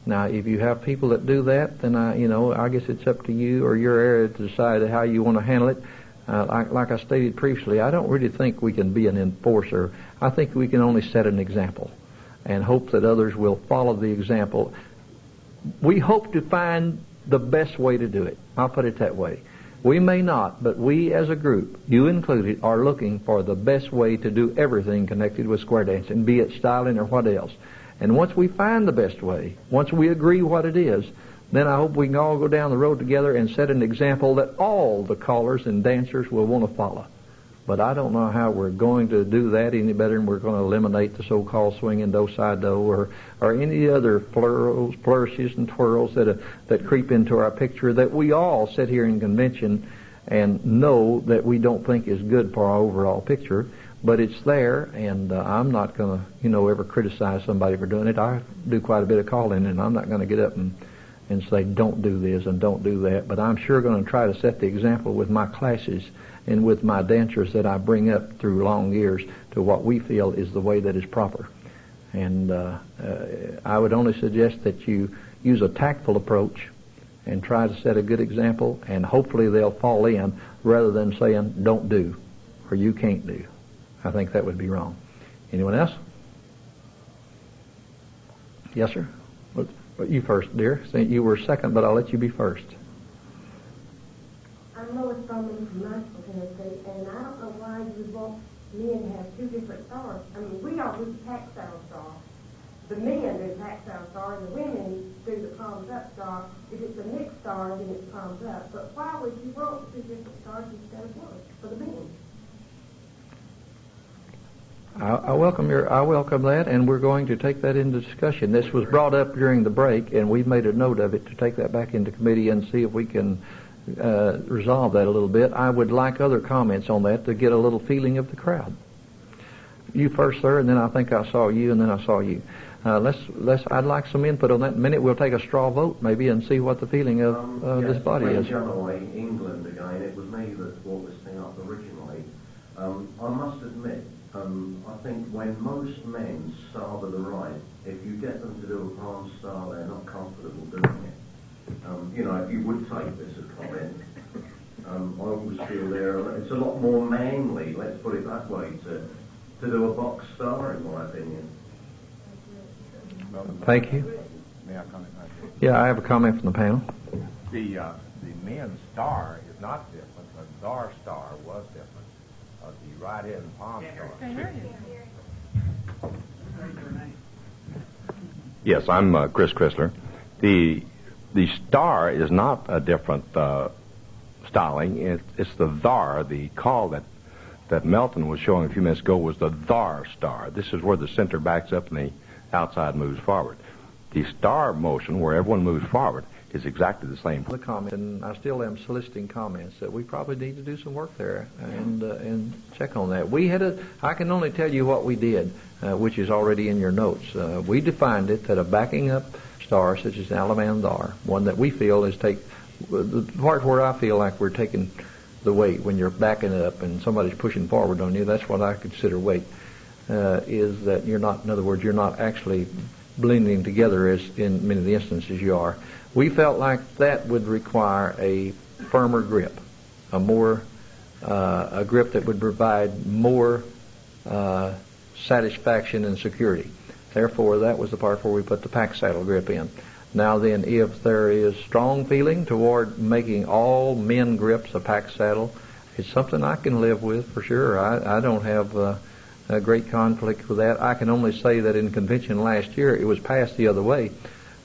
Now, if you have people that do that, then I guess it's up to you or your area to decide how you want to handle it. Like I stated previously, I don't really think we can be an enforcer. I think we can only set an example and hope that others will follow the example. We hope to find the best way to do it. I'll put it that way. We may not, but we as a group, you included, are looking for the best way to do everything connected with square dancing, be it styling or what else. And once we find the best way, once we agree what it is, then I hope we can all go down the road together and set an example that all the callers and dancers will want to follow. But I don't know how we're going to do that any better than we're going to eliminate the so-called swinging do-side-do or any other flourishes and twirls that creep into our picture that we all sit here in convention and know that we don't think is good for our overall picture. But it's there, and I'm not going to, ever criticize somebody for doing it. I do quite a bit of calling, and I'm not going to get up and say, don't do this and don't do that. But I'm sure going to try to set the example with my classes and with my dancers that I bring up through long years to what we feel is the way that is proper. And I would only suggest that you use a tactful approach and try to set a good example, and hopefully they'll fall in rather than saying, don't do, or you can't do. I think that would be wrong. Anyone else? Yes, sir? You first, dear. You were second, but I'll let you be first.
I'm Lois Bowman from Knoxville, Tennessee, and I don't know why you want men to have two different stars. I mean, we all do the tactile star. The men do the tactile star, and the women do the palms up star. If it's a mixed star, then it's palms up. But why would you want two different stars instead of one for the men?
I welcome that, and we're going to take that into discussion. This was brought up during the break, and we've made a note of it to take that back into committee and see if we can resolve that a little bit. I would like other comments on that to get a little feeling of the crowd. You first, sir, and then I think I saw you, and then I saw you. I'd like some input on that. In a minute, we'll take a straw vote maybe and see what the feeling of this body is.
Miamai, England again. It was me that brought this thing up originally. I must admit, I think when most men star with the right, if you get them to do a palm star, they're not comfortable doing it. If you would take this as a comment, I always feel it's a lot more manly, let's put it that way, to do a box star, in my opinion.
Thank you.
May I comment right
here? Yeah, I have a comment from the panel.
The men's star is not different. The Dar star was different. The right hand palm star. Yes, I'm Chris Chrysler. The star is not a different styling. It's the Dar. The call that Melton was showing a few minutes ago was the Dar star. This is where the center backs up and the outside moves forward. The star motion, where everyone moves forward, is exactly the same.
The comment, and I still am soliciting comments that we probably need to do some work there and check on that. I can only tell you what we did, which is already in your notes. We defined it that a backing up star, such as Alabama Dar, one that we feel is the part where I feel like we're taking the weight when you're backing up and somebody's pushing forward on you. That's what I consider weight. Is that you're not, in other words, you're not actually blending together as in many of the instances you are. We felt like that would require a firmer grip, a grip that would provide more satisfaction and security. Therefore, that was the part where we put the pack saddle grip in. Now then, if there is strong feeling toward making all men grips a pack saddle, it's something I can live with for sure. I don't have a great conflict with that. I can only say that in convention last year it was passed the other way,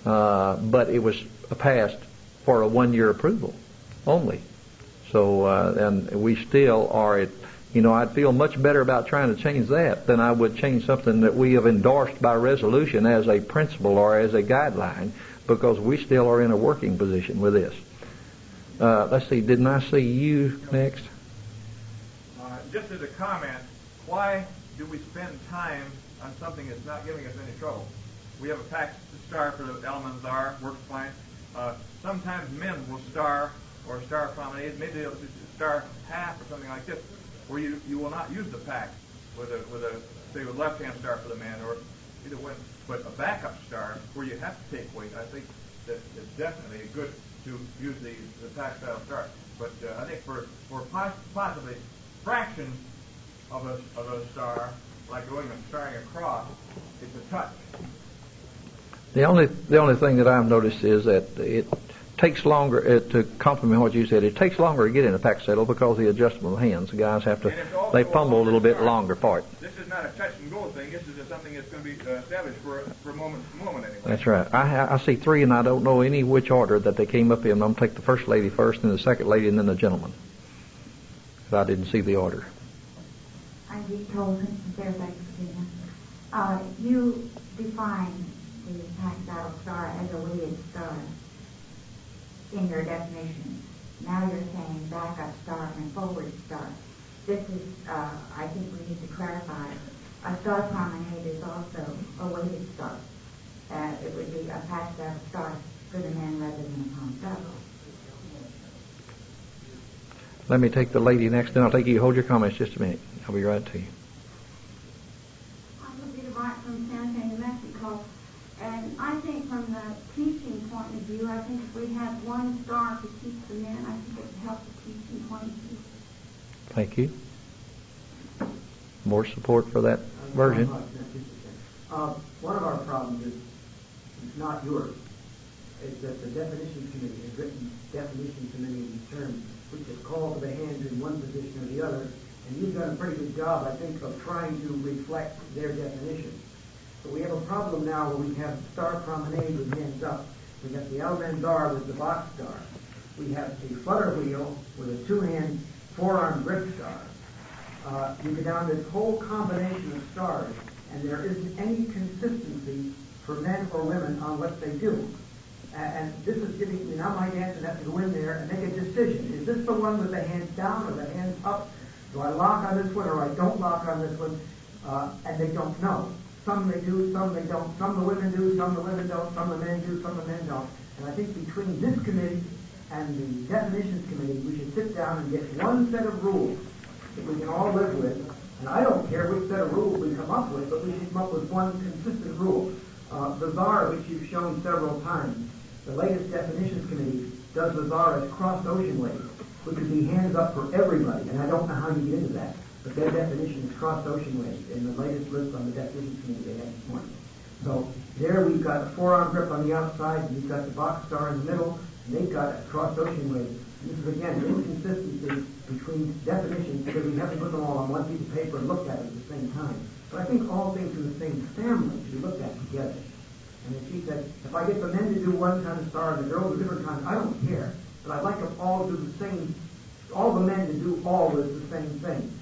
but it was passed for a 1-year approval only. So, and we still are at, I'd feel much better about trying to change that than I would change something that we have endorsed by resolution as a principle or as a guideline, because we still are in a working position with this. Let's see, didn't I see you next?
Just as a comment, why do we spend time on something that's not giving us any trouble? We have a pack star for the elements are, works fine. Sometimes men will star or star promenade, maybe they'll star half or something like this, where you will not use the pack with a left-hand star for the man or either way. But a backup star where you have to take weight, I think that it's definitely good to use the pack style star. But I think for possibly fractions of a star, like going and starring across, it's a touch.
The only thing that I've noticed is that takes longer, to complement what you said, it takes longer to get in a pack saddle because of the adjustable hands. The guys have to, they fumble a little bit longer for it.
This is not a touch and go thing. This is just something that's going to be established for moment to moment anyway.
That's right. I see three, and I don't know any which order that they came up in. I'm going to take the first lady first, then the second lady, and then the gentleman. But I didn't see the order.
I'm Dee Colvin from Fairfax, Virginia. You define the pack saddle star as a weighted star in your definition. Now you're saying backup star and forward star. This is, I think we need to clarify. A star promenade is also a weighted star. It would be a pack saddle star for the men rather than a palm saddle.
Let me take the lady next, then I'll take you. Hold your comments just a minute. I'll be right to you.
I'm Lupita Bryant from San Antonio, New Mexico. And I think from the teaching point of view, I think if we had one star to teach the men, I think it would help the teaching point of view.
Thank you. More support for that version.
One of our problems is not yours. It's that the definition committee has written definitions to many of these terms, which has called for the hands in one position or the other, and you've done a pretty good job, I think, of trying to reflect their definition. But we have a problem now where we have star promenade with hands up. We have the Almandar with the box star. We have a flutter wheel with a two-hand forearm grip star. You go down this whole combination of stars, and there isn't any consistency for men or women on what they do. And this is giving, now my dancer has to go in there and make a decision. Is this the one with the hands down or the hands up? Do I lock on this one or I don't lock on this one? And they don't know. Some they do, some they don't. Some the women do, some the women don't. Some the men do, some the men don't. And I think between this committee and the definitions committee, we should sit down and get one set of rules that we can all live with. And I don't care which set of rules we come up with, but we should come up with one consistent rule. The czar, which you've shown several times, the latest definitions committee does the czar as crossed ocean waves, which would be hands up for everybody. And I don't know how you get into that. But their definition is crossed ocean waves in the latest list on the definitions committee they had this morning. So there we've got a forearm grip on the outside, and we've got the box star in the middle, and they've got a crossed ocean wave. And this is, again, inconsistency between definitions because we haven't put them all on one piece of paper and looked at it at the same time. But I think all things in the same family should be looked at together. And as she said, if I get the men to do one kind of star and the girls a different kind, I don't care. But I'd like them all to do the same, all the men to do always the same thing.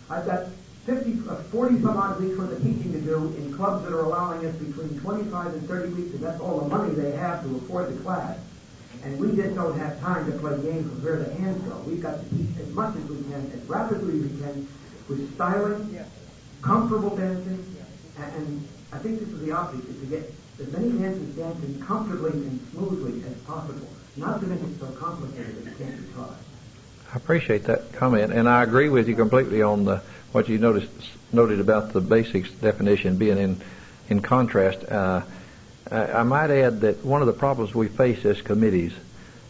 I've got 40 some odd weeks worth of teaching to do in clubs that are allowing us between 25 and 30 weeks, and that's all the money they have to afford the class. And we just don't have time to play games with where the hands go. We've got to teach as much as we can, as rapidly as we can, with styling, comfortable dancing, and I think this is the object, is to get as many dancers dancing comfortably and smoothly as possible, not to make it so complicated that it can't be taught.
I appreciate that comment, and I agree with you completely on what you noted about the basics definition being in contrast. I might add that one of the problems we face as committees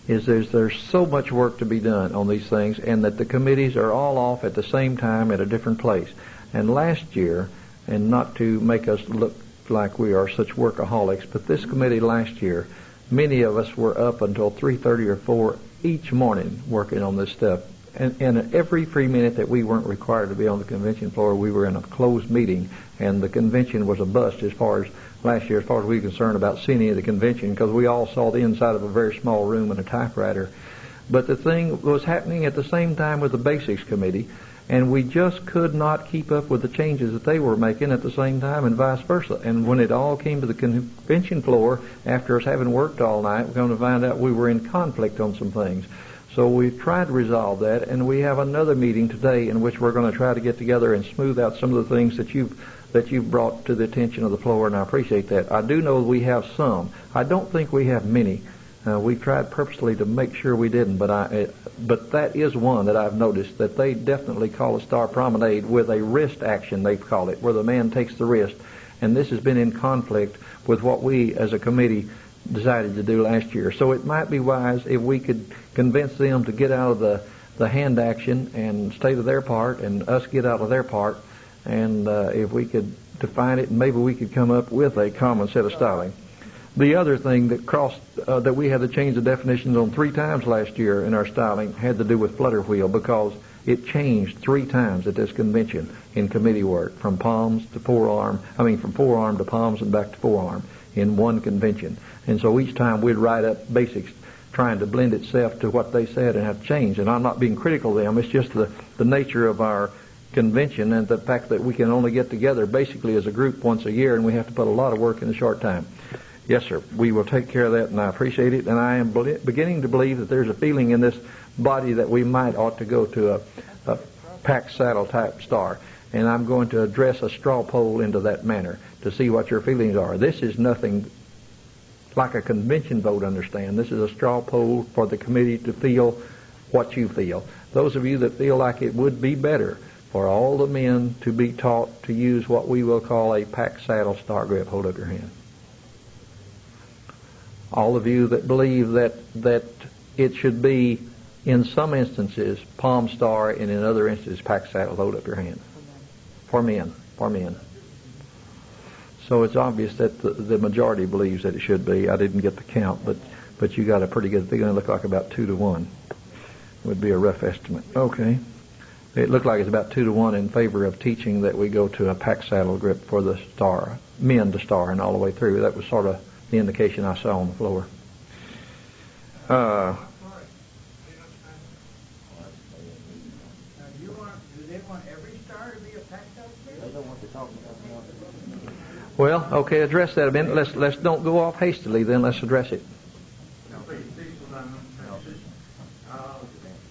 is there's so much work to be done on these things, and that the committees are all off at the same time at a different place. And last year, and not to make us look like we are such workaholics, but this committee last year, many of us were up until 3:30 or 4 each morning working on this stuff. And every free minute that we weren't required to be on the convention floor, we were in a closed meeting, and the convention was a bust as far as last year, as far as we were concerned about seeing any of the convention, because we all saw the inside of a very small room and a typewriter. But the thing was happening at the same time with the basics committee, and we just could not keep up with the changes that they were making at the same time, and vice versa. And when it all came to the convention floor, after us having worked all night, we're going to find out we were in conflict on some things. So we've tried to resolve that, and we have another meeting today in which we're going to try to get together and smooth out some of the things that you've brought to the attention of the floor, and I appreciate that. I do know we have some. I don't think we have many. We tried purposely to make sure we didn't, but that is one that I've noticed, that they definitely call a star promenade with a wrist action, they call it, where the man takes the wrist. And this has been in conflict with what we as a committee decided to do last year. So it might be wise if we could convince them to get out of the hand action and stay to their part, and us get out of their part. And if we could define it, maybe we could come up with a common set of styling. The other thing that that we had to change the definitions on 3 times last year in our styling had to do with flutter wheel, because it changed 3 times at this convention in committee work, from palms to forearm, from forearm to palms and back to forearm in one convention. And so each time we'd write up basics trying to blend itself to what they said and have changed. And I'm not being critical of them, it's just the nature of our convention and the fact that we can only get together basically as a group once a year, and we have to put a lot of work in a short time. Yes, sir. We will take care of that, and I appreciate it. And I am beginning to believe that there's a feeling in this body that we might ought to go to a pack saddle type star. And I'm going to address a straw poll into that manner to see what your feelings are. This is nothing like a convention vote, understand. This is a straw poll for the committee to feel what you feel. Those of you that feel like it would be better for all the men to be taught to use what we will call a pack saddle star grip, hold up your hand. All of you that believe that it should be, in some instances, palm star, and in other instances, pack saddle, hold up your hand. For men. So it's obvious that the majority believes that it should be. I didn't get the count, but you got a pretty good figure. It looked like about 2 to 1 would be a rough estimate. Okay. It looked like it's about 2 to 1 in favor of teaching that we go to a pack saddle grip for the star, men to star, and all the way through. That was sort of the indication I saw on the floor.
Do they want every star to be a pack saddle grip? They don't want to talk about that.
Well, okay, address that a minute. Let's don't go off hastily. Then let's address it.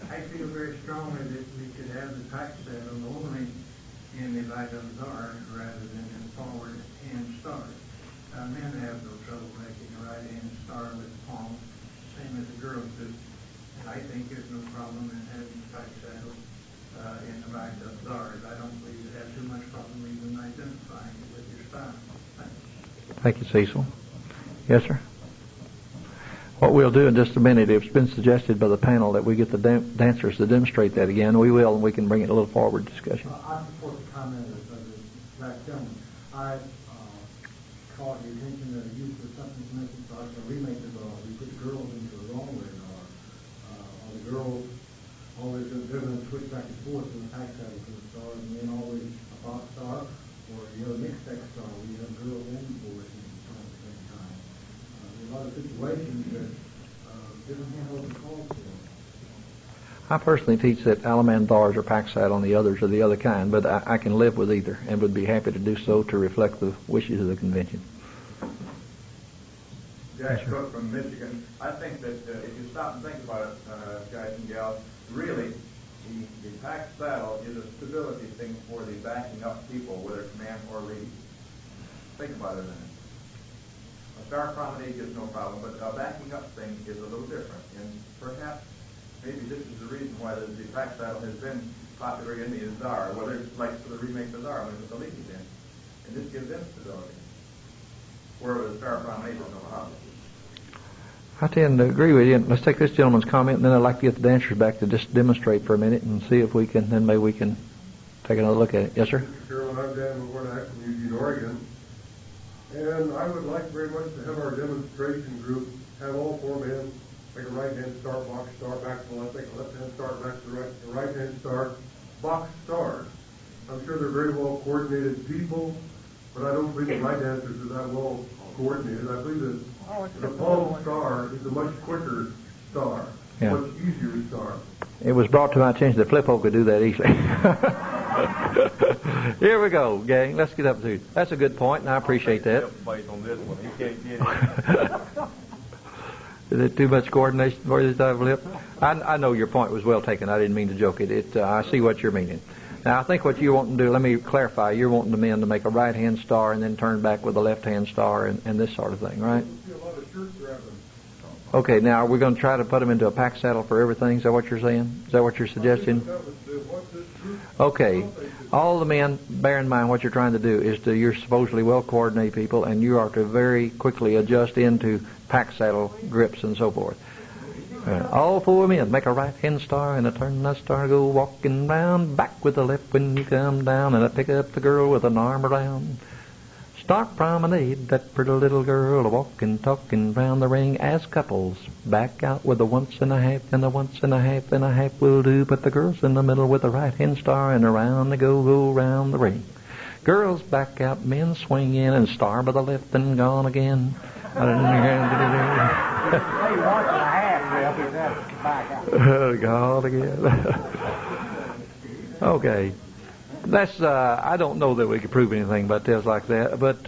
I feel very strongly that we should have the pack saddle only in the items are rather than in forward hand stars. Men have no trouble making a right hand star with palm, same as the girls do. And I think there's no problem in having the pack saddle in the right of stars. I don't believe you have too much problem even identifying it with your style.
Thank you, Cecil. Yes, sir. What we'll do in just a minute, it's been suggested by the panel that we get the dancers to demonstrate that again. We will, and we can bring it a little forward discussion.
I support the comment of the black gentleman. I call the attention that the use of something to make it so a remake of we put the girls into the wrong way, or the girls always they're going to switch back and forth from the pack saddle to the star, and then always a box star, or mixed X star, where you have girls and boys at the same time. There are a lot of situations that different handles are called for.
I personally teach that Alamandars or pack saddle and the others are the other kind, but I can live with either and would be happy to do so to reflect the wishes of the convention.
Jack Cook from Michigan. I think that if you stop and think about it, guys and gals, really the pack saddle is a stability thing for the backing up people, whether command or lead. Think about it a minute. A star promenade is no problem, but a backing up thing is a little different. And perhaps, maybe this is the reason why the pack saddle has been popular in the Azar, whether it's like for the remake Azar, when it's the lead in. And this gives them stability. Where the star promenade is no problem.
I tend to agree with you. Let's take this gentleman's comment, and then I'd like to get the dancers back to just demonstrate for a minute and see if we can, then maybe we can take another look at it. Yes, sir?
Mr. Carroll, I'm Dan McCornack from Eugene, Oregon. And I would like very much to have our demonstration group have all 4 men make a right-hand star, box star, back to the left, make a left-hand star, back to the right, a right-hand star, box stars. I'm sure they're very well coordinated people, but I don't believe the right dancers are that well coordinated. I believe that the palm star is a much quicker star, much easier star.
It was brought to my attention that Flippo could do that easily. Here we go, gang. Let's get up to it. That's a good point, and I appreciate that. Is it too much coordination for you this time, Flip? I know your point was well taken. I didn't mean to joke it. I see what you're meaning. Now, I think what you're wanting to do, let me clarify, you're wanting the men to make a right-hand star and then turn back with a left-hand star and this sort of thing, right? Okay, now we're going to try to put them into a pack saddle for everything. Is that what you're saying? Is that what you're suggesting? Okay. All the men, bear in mind what you're trying to do is you're supposedly well-coordinated people, and you are to very quickly adjust into pack saddle grips and so forth. All 4 men make a right-hand star and a turn that star, go walking round, back with the left when you come down, and I pick up the girl with an arm around. Stark promenade, that pretty little girl a-walking, talking round the ring as couples back out with a once and a half and a once and a half and a half will do. Put the girls in the middle with the right-hand star and around they go round the ring. Girls back out, men swing in and star by the left and gone again.
Hey, once and a half, Bill, that's back out.
Gone again. Okay. That's I don't know that we could prove anything about tales like that, but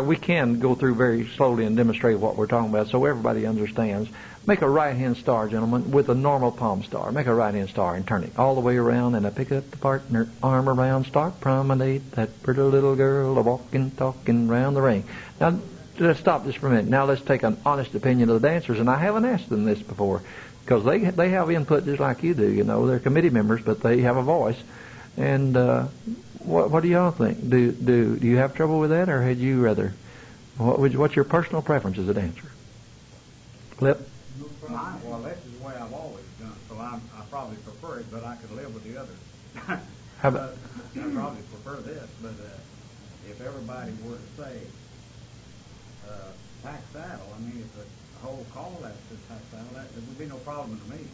we can go through very slowly and demonstrate what we're talking about so everybody understands. Make a right-hand star, gentlemen, with a normal palm star. Make a right-hand star and turn it all the way around, and I pick up the partner, arm around, start promenade, that pretty little girl a-walking, talking round the ring. Now, let's stop this for a minute. Now let's take an honest opinion of the dancers, and I haven't asked them this before, because they have input just like you do. You know, they're committee members, but they have a voice. And what do y'all think? Do you have trouble with that, or had you rather? What's your personal preference as a dancer? Flip.
Well, this is the way I've always done, so I probably prefer it, but I could live with the others.
How about?
I probably prefer this, but if everybody were to say tack saddle, I mean, if the whole call that says tack saddle, there would be no problem to me.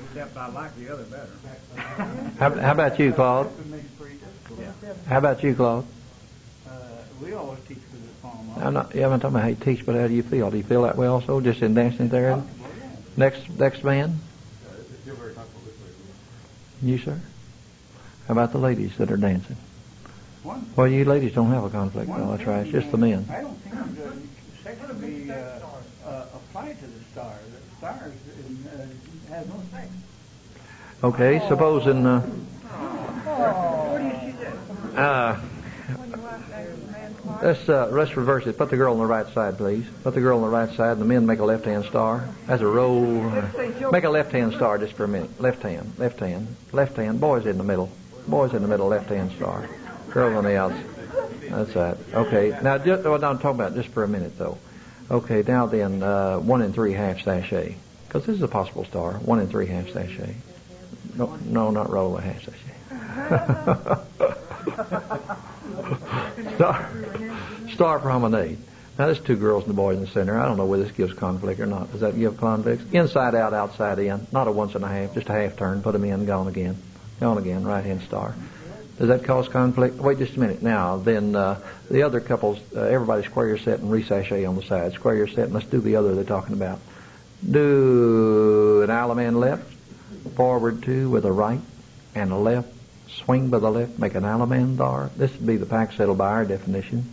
Except I like the other better.
How about you, Claude? How about you, Claude?
We always teach for this palm.
I'm not talking about how you teach, but how do you feel? Do you feel that way also, just in dancing there? Next man? You, sir? How about the ladies that are dancing? Well, you ladies don't have a conflict. No, that's right. It's just the men.
I don't think sex should be applied to the star. The star has no sex.
Okay, supposing... Let's reverse it. Put the girl on the right side, please. Put the girl on the right side, and the men make a left-hand star. That's a roll. Make a left-hand star just for a minute. Left hand. Boys in the middle. Left-hand star. Girls on the outside. That's right. Okay. Now, I'm talking about just for a minute, though. Okay. Now then, 1 and 3 half sachet, because this is a possible star. 1 and 3 half sachet. No, not roll a half sachet. Star promenade. Now, there's 2 girls and the boy in the center. I don't know whether this gives conflict or not. Does that give conflicts? Inside out, outside in. Not a once and a half, just a half turn. Put them in, gone again. Right-hand star. Does that cause conflict? Wait just a minute. Now, then the other couples, everybody square your set and re-sachet on the side. Square your set, and let's do the other they're talking about. Do an Alaman left, forward 2 with a right and a left. Swing by the left, make an Alaman star. This would be the pack settle by our definition.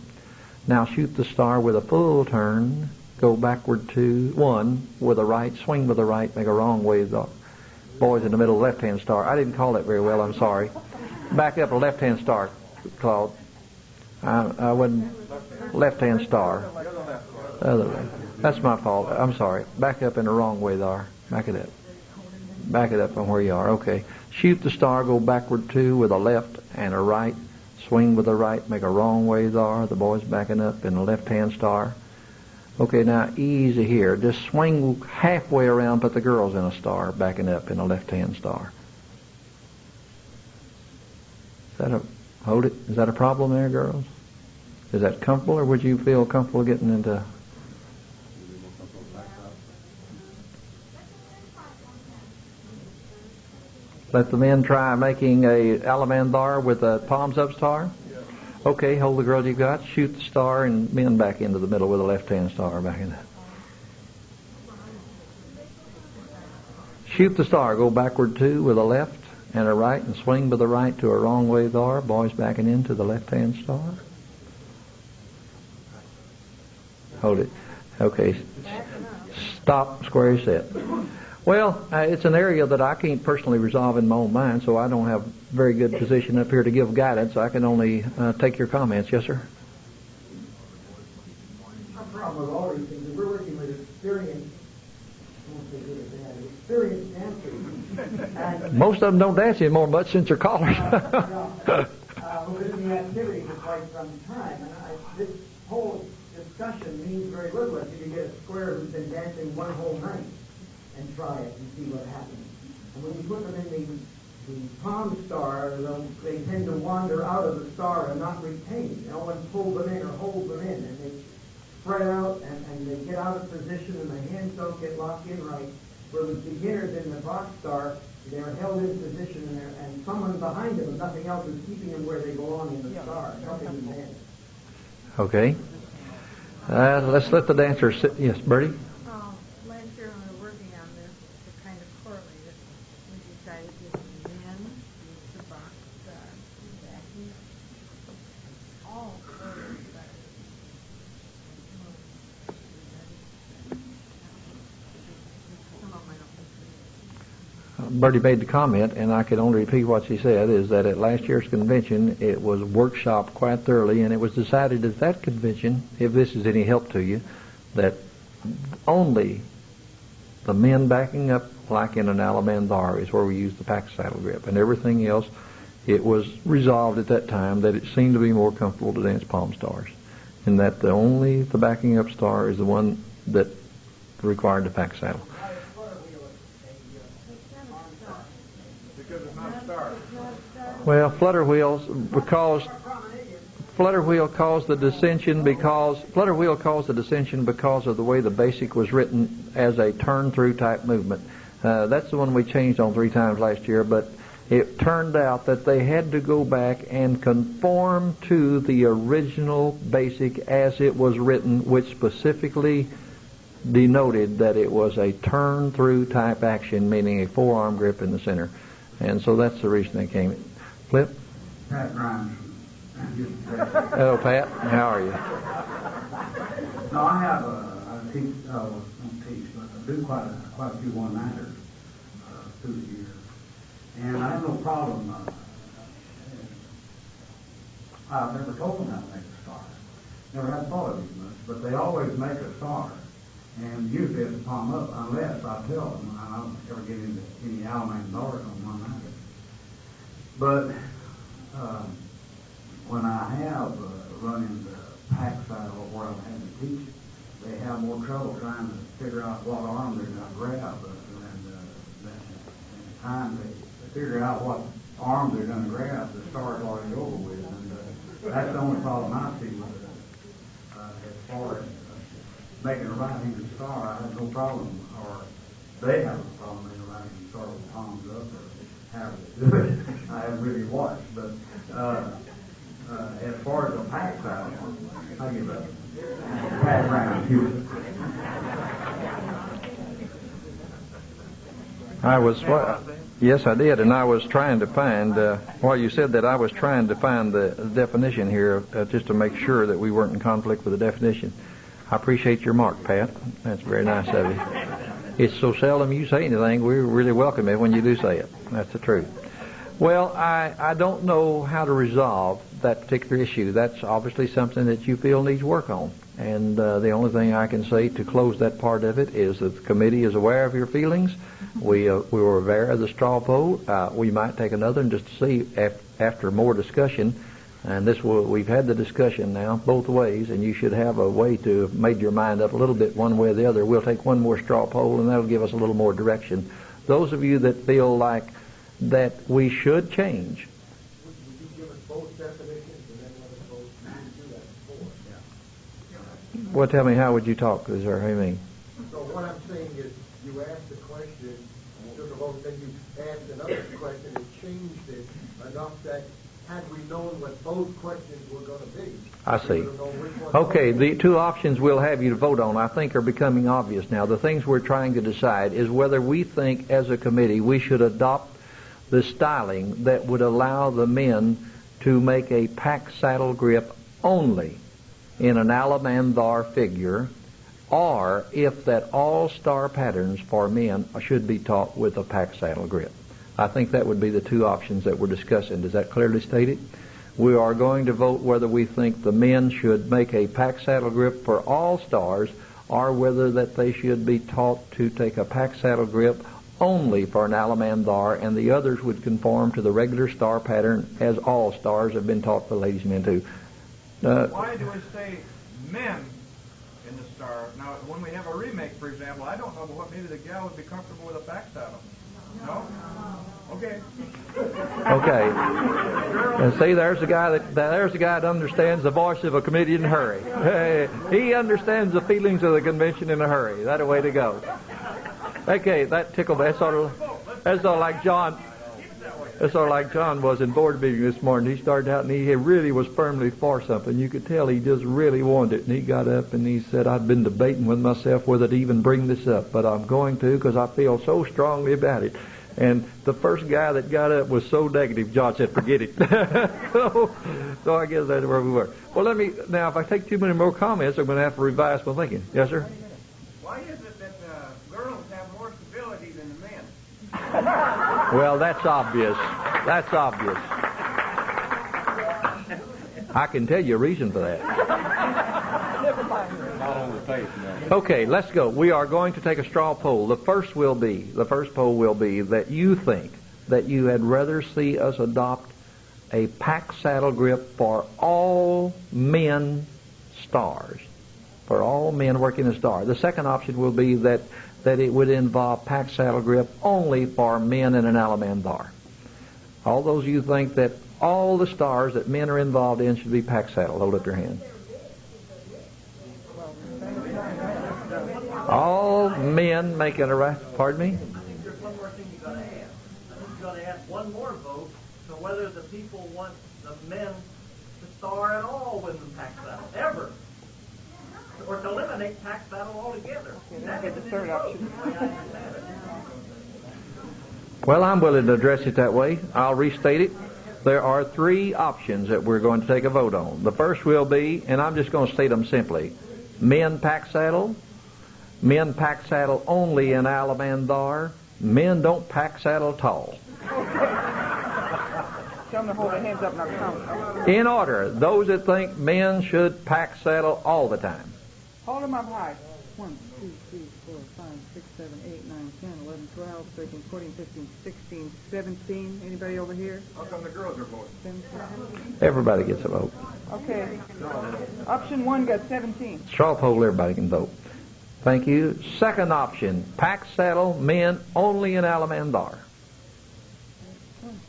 Now shoot the star with a full turn. Go backward 2, 1 with a right. Swing with the right, make a wrong way star. Boys in the middle, left-hand star. I didn't call that very well, I'm sorry. Back up a left-hand star, Claude. I wouldn't. Left-hand star. Other way. That's my fault. I'm sorry. Back up in the wrong way there. Back it up. Back it up from where you are. Okay. Shoot the star, go backward 2 with a left and a right. Swing with the right, make a wrong way there. The boy's backing up in the left-hand star. Okay, now easy here. Just swing halfway around, put the girls in a star, backing up in a left-hand star. Is that a problem there, girls? Is that comfortable, or would you feel comfortable getting into... Let the men try making a Alamandar with a palms up star. Okay, hold the girl you've got, shoot the star, and men back into the middle with a left-hand star back in that. Shoot the star, go backward 2 with a left and a right, and swing with the right to a wrong way there. Boys backing into the left-hand star. Hold it. Okay, stop, square your set. Well, it's an area that I can't personally resolve in my own mind, so I don't have very good position up here to give guidance. I can only take your comments. Yes, sir?
Our problem with all these things is we're working with experienced, I won't say good or bad, experienced dancers.
Most of them don't dance anymore much since they're callers.
We've been in the activity for quite some time, and this whole discussion means very little if you can get a square who's been dancing one whole night and try it and see what happens. And when you put them in the the palm star, they tend to wander out of the star and not retain. No one pulls them in or holds them in, and they spread out and they get out of position and the hands don't get locked in right. Where with beginners in the box star, they're held in position and someone behind them, nothing else, is keeping them where they belong in the star, helping them dance.
Okay. Let's let the dancer sit. Yes, Bertie?
Last year when we were working on this, to kind of correlate it, we decided that the men use the box star, backing all quarters better.
Bertie made the comment, and I could only repeat what she said, is that at last year's convention it was workshopped quite thoroughly, and it was decided at that convention, if this is any help to you, that only the men backing up, like in an Alamandar, is where we use the pack saddle grip, and everything else, it was resolved at that time that it seemed to be more comfortable to dance palm stars, and that the backing up star is the one that required the pack saddle. Well, flutter wheel caused the dissension because of the way the basic was written as a turn-through type movement. That's the one we changed on 3 times last year, but it turned out that they had to go back and conform to the original basic as it was written, which specifically denoted that it was a turn-through type action, meaning a forearm grip in the center. And so that's the reason they came. Flip?
Pat Grimes.
Hello, Pat. How are you?
No, I teach, don't teach, but I do quite a few one-nighters through the years. And I have no problem. I've never told them how to make a star. Never had thought of it much, but they always make a star. And usually it's a palm up, unless I tell them. I don't ever get into any Alamandars on one night. But when I have run into pack saddle where I've had to teach, they have more trouble trying to figure out what arm they're going to grab. And time they figure out what arm they're going to grab, the star's already over with. And that's the only problem I see with it. As far as making a right-handed star, I have no problem, or they have no problem making a right-handed star with palms up, or how to do it. I haven't really watched, but as far as the pack saddle, I give up. Pat Brown, Houston.
Yes, I did, and I was trying to find, while you said that, I was trying to find the definition here, just to make sure that we weren't in conflict with the definition. I appreciate your mark, Pat. That's very nice of you. It's so seldom you say anything, we really welcome it when you do say it. That's the truth. Well, I don't know how to resolve that particular issue. That's obviously something that you feel needs work on. And the only thing I can say to close that part of it is that the committee is aware of your feelings. We were aware of the straw poll. We might take another and just to see after more discussion. And we've had the discussion now both ways, and you should have a way to have made your mind up a little bit one way or the other. We'll take one more straw poll, and that'll give us a little more direction. Those of you that feel like that we should change.
Would you give us both definitions and then let us vote? You do that before. Yeah.
Well, tell me, how would you talk? Is there, how you mean?
So what I'm saying is, you asked a question, you took a vote, then you asked another question and changed it enough that had we known what both questions were going to be.
I see. Okay, the 2 options we'll have you to vote on, I think, are becoming obvious now. The things we're trying to decide is whether we think, as a committee, we should adopt the styling that would allow the men to make a pack saddle grip only in an Alamandar figure, or if that all star patterns for men should be taught with a pack saddle grip. I think that would be the 2 options that we're discussing. Does that clearly state it? We are going to vote whether we think the men should make a pack saddle grip for all stars, or whether that they should be taught to take a pack saddle grip only for an Alamandar, and the others would conform to the regular star pattern as all stars have been taught for ladies and men too.
Why do we say men in the star? Now, when we have a remake, for example, I don't know, but maybe the gal would be comfortable with a back saddle. No? Okay.
Okay. And see, there's a guy that understands the voice of a committee in a hurry. Hey, he understands the feelings of the convention in a hurry. That's a way to go. Okay, that tickled. That's sort of like John. That's sort of like John was in board meeting this morning. He started out and he really was firmly for something. You could tell he just really wanted it. And he got up and he said, "I've been debating with myself whether to even bring this up, but I'm going to because I feel so strongly about it." And the first guy that got up was so negative, John said, "Forget it." so I guess that's where we were. Well, now if I take too many more comments, I'm going to have to revise my thinking. Yes, sir?
Why is it that girls have more stability than the men?
Well, that's obvious. That's obvious. I can tell you a reason for that.
Not on the face, no.
Okay, let's go. We are going to take a straw poll. The first poll will be that you think that you had rather see us adopt a pack saddle grip for all men stars, for all men working a star. The second option will be that it would involve pack saddle grip only for men in an Alamandar. All those of you think that all the stars that men are involved in should be pack saddle, hold up your hand. All men making a right. Pardon me?
There's one more thing you got to add. I think you got to add one more vote to whether the people want the men to star at all with the pack saddle ever, or to eliminate pack saddle altogether. That is the third option.
Well, I'm willing to address it that way. I'll restate it. There are three options that we're going to take a vote on. The first will be, and I'm just going to state them simply, men pack saddle only in Alamandar, men don't pack saddle at all.
Tell them to hold their hands up and I'll count.
In order, those that think men should pack saddle all the time.
Hold them up high. 1, 2, 3, 4, 5, 6, 7, 8, 9, 10, 11, 12, 13, 14, 15, 16, 17. Anybody over here?
How come the girls are voting?
Everybody gets a vote.
Okay. Option 1 got 17.
Straw poll, everybody can vote. Thank you. Second option, pack saddle, men only in Alamandar.
1,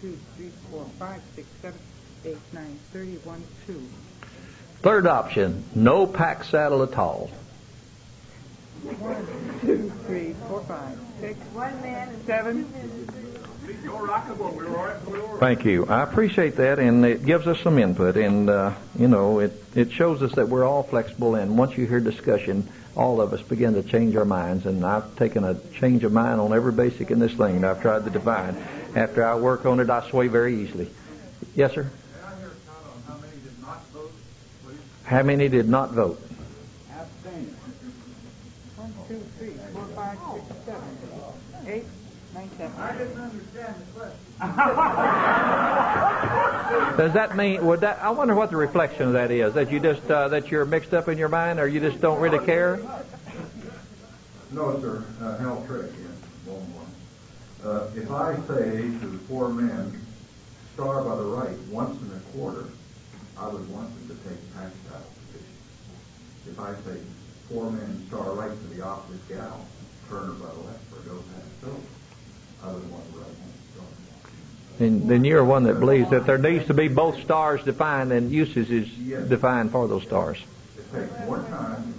2, 3, 4, 5, 6, 7, 8, 9, 31, 2.
Third option, no pack saddle at all.
1, 2, 3, 4, 5, 6, 7.
Thank you. I appreciate that, and it gives us some input, and it shows us that we're all flexible. And once you hear discussion, all of us begin to change our minds. And I've taken a change of mind on every basic in this thing, and I've tried to define. After I work on it, I sway very easily. Yes, sir.
Can I hear a count on how many did not vote, please?
How many did not vote?
Abstain. 1, 2, 3, 4, 5, 6, 7, 8, 9, 10.
I didn't understand the question.
Does that mean? I wonder what the reflection of that is. That you just that you're mixed up in your mind, or you just don't really care?
No, sir. Hal Trick again. If I say to the 4 men, star by the right once and a quarter, I would want them to take pack saddle position. If I say 4 men star right to the opposite gal, turn her by the left or go pack saddle, I would want the right hand star.
Then you're one that believes that there needs to be both stars defined and uses is defined for those stars.
It takes more time.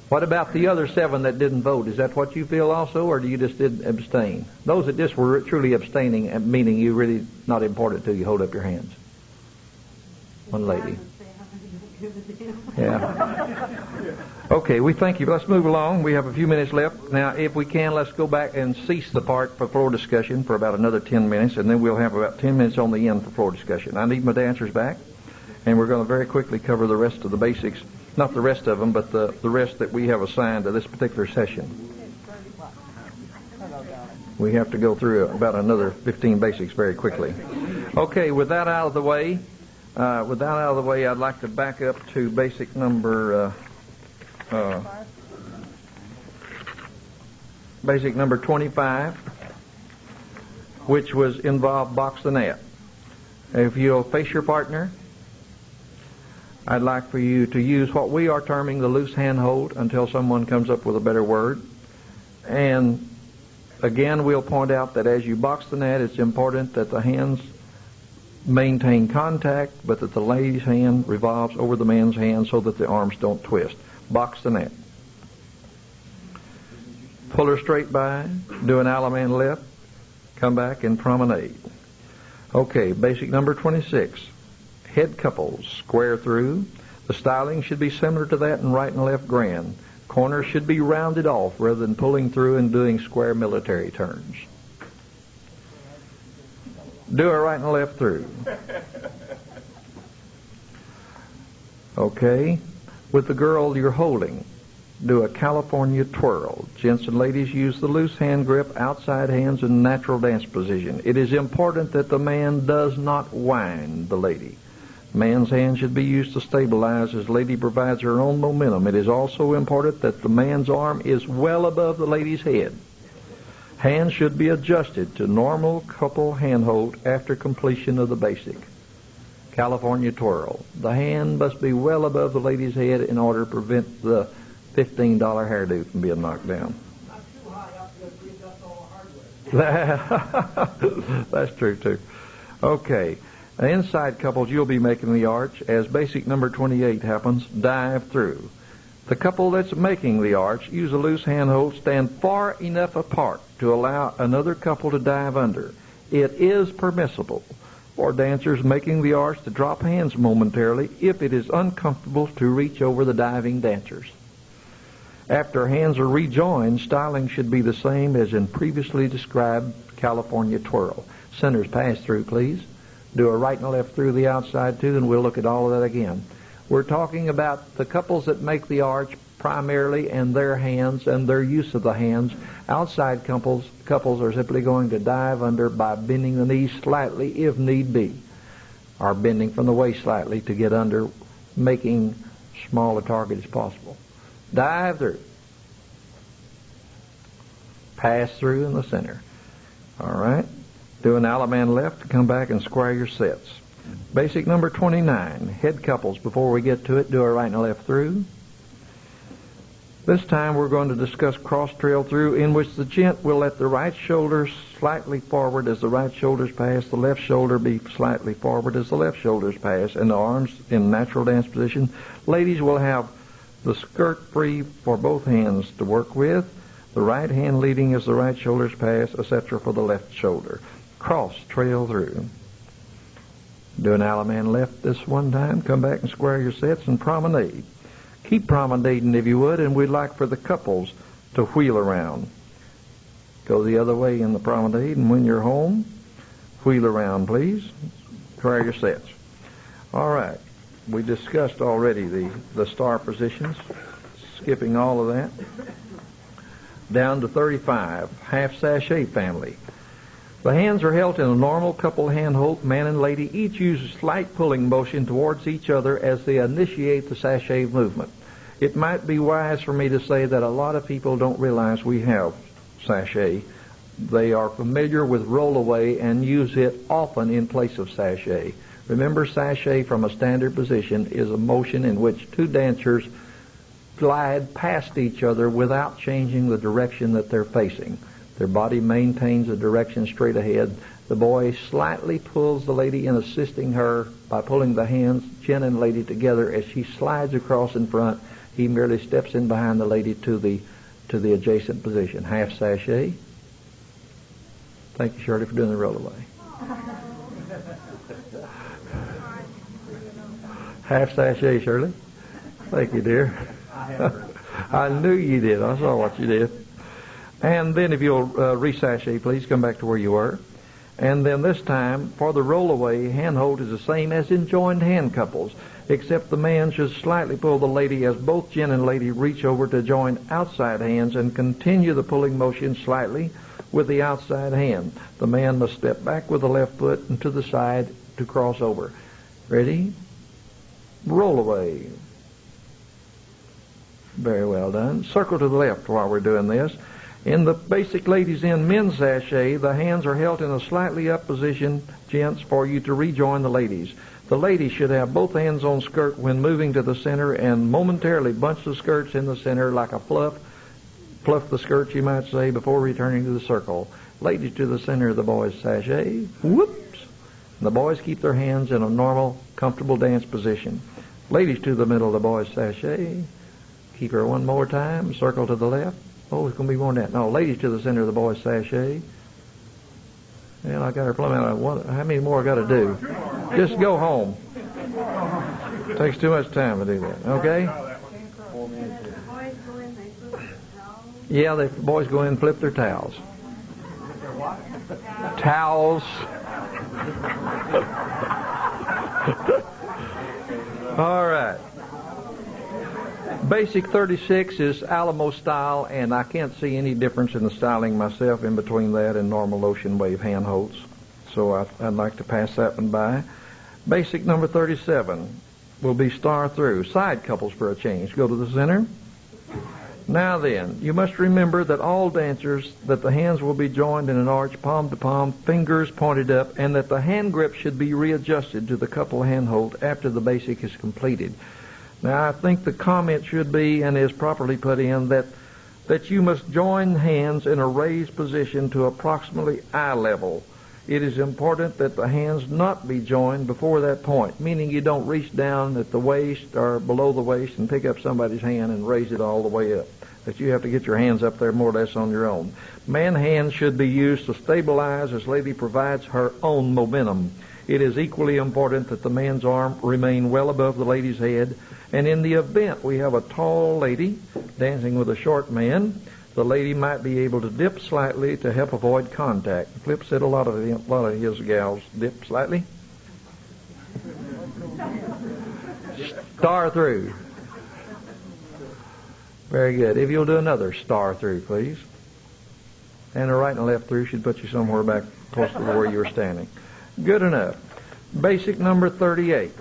What about the other 7 that didn't vote? Is that what you feel also, or do you just did abstain? Those that just were truly abstaining, meaning you really not important to you, hold up your hands. One lady. Yeah. Okay, we thank you. Let's move along. We have a few minutes left. Now, if we can, let's go back and cease the part for floor discussion for about another 10 minutes, and then we'll have about 10 minutes on the end for floor discussion. I need my dancers back, and we're going to very quickly cover the rest of the basics. Not the rest of them, but the rest that we have assigned to this particular session. We have to go through about another 15 basics very quickly. Okay, with that out of the way, I'd like to back up to basic number 25, which was involved box the net. If you'll face your partner, I'd like for you to use what we are terming the loose hand hold until someone comes up with a better word. And again, we'll point out that as you box the net, it's important that the hands maintain contact, but that the lady's hand revolves over the man's hand so that the arms don't twist. Box the net. Pull her straight by, do an Alaman lift, come back and promenade. Okay, basic number 26. Head couples, square through. The styling should be similar to that in right and left grand. Corners should be rounded off rather than pulling through and doing square military turns. Do a right and left through. Okay, with the girl you're holding, do a California twirl. Gents and ladies use the loose hand grip, outside hands in natural dance position. It is important that the man does not wind the lady. Man's hand should be used to stabilize as lady provides her own momentum. It is also important that the man's arm is well above the lady's head. Hands should be adjusted to normal couple handhold after completion of the basic California twirl. The hand must be well above the lady's head in order to prevent the $15 hairdo from being knocked down.
Not too high up because we got all hardware.
That's true too. Okay. Inside couples, you'll be making the arch. As basic number 28 happens, dive through. The couple that's making the arch, use a loose handhold, stand far enough apart to allow another couple to dive under. It is permissible for dancers making the arch to drop hands momentarily if it is uncomfortable to reach over the diving dancers. After hands are rejoined, styling should be the same as in previously described California twirl. Centers pass through, please. Do a right and left through the outside too, and we'll look at all of that again. We're talking about the couples that make the arch primarily and their hands and their use of the hands. Outside couples are simply going to dive under by bending the knees slightly if need be, or bending from the waist slightly to get under, making small a target as possible. Dive through. Pass through in the center. All right. Do an Alaman left to come back and square your sets. Basic number 29, head couples. Before we get to it, do a right and a left through. This time we're going to discuss cross trail through, in which the gent will let the right shoulder slightly forward as the right shoulders pass, the left shoulder be slightly forward as the left shoulders pass, and the arms in natural dance position. Ladies will have the skirt free for both hands to work with, the right hand leading as the right shoulders pass, etc. for the left shoulder. Cross trail through. Do an Alaman left this one time, come back and square your sets and promenade. Keep promenading if you would, and we'd like for the couples to wheel around. Go the other way in the promenade, and when you're home, wheel around, please. Square your sets. All right. We discussed already the star positions, skipping all of that. Down to 35, half sachet family. The hands are held in a normal couple handhold. Man and lady each use a slight pulling motion towards each other as they initiate the sachet movement. It might be wise for me to say that a lot of people don't realize we have sachet. They are familiar with roll-away and use it often in place of sachet. Remember, sachet from a standard position is a motion in which two dancers glide past each other without changing the direction that they're facing. Their body maintains a direction straight ahead. The boy slightly pulls the lady in, assisting her by pulling the hands, chin and lady together as she slides across in front. He merely steps in behind the lady to the adjacent position. Half sachet. Thank you, Shirley, for doing the roll-away. Half sachet, Shirley. Thank you, dear. I knew you did. I saw what you did. And then if you'll re-sachet, please, come back to where you were. And then this time, for the roll-away, handhold is the same as in joined hand couples, except the man should slightly pull the lady as both gin and lady reach over to join outside hands and continue the pulling motion slightly with the outside hand. The man must step back with the left foot and to the side to cross over. Ready? Roll away. Very well done. Circle to the left while we're doing this. In the basic ladies in men's sachet, the hands are held in a slightly up position, gents, for you to rejoin the ladies. The lady should have both hands on skirt when moving to the center and momentarily bunch the skirts in the center like a fluff the skirts, you might say, before returning to the circle. Ladies to the center of the boys' sachet. Whoops! The boys keep their hands in a normal, comfortable dance position. Ladies to the middle of the boys' sachet. Keep her one more time. Circle to the left. Oh, it's going to be more than that. No, ladies to the center of the boys' sachet. And I got her plumb out. How many more I got to do? Just go home. Takes too much time to do that. Okay? Yeah, the boys go in and flip their towels. Towels. All right. Basic 36 is Alamo style, and I can't see any difference in the styling myself in between that and normal ocean wave handholds. So I'd like to pass that one by. Basic number 37 will be star through. Side couples for a change. Go to the center. Now then, you must remember that all dancers, that the hands will be joined in an arch, palm to palm, fingers pointed up, and that the hand grip should be readjusted to the couple handhold after the basic is completed. Now, I think the comment should be, and is properly put in, that you must join hands in a raised position to approximately eye level. It is important that the hands not be joined before that point, meaning you don't reach down at the waist or below the waist and pick up somebody's hand and raise it all the way up. That you have to get your hands up there more or less on your own. Man hands should be used to stabilize as lady provides her own momentum. It is equally important that the man's arm remain well above the lady's head. And in the event we have a tall lady dancing with a short man, the lady might be able to dip slightly to help avoid contact. Flip said a lot of his gals dip slightly. Star through. Very good. If you'll do another star through, please. And a right and a left through should put you somewhere back close to where you were standing. Good enough. Basic number 38.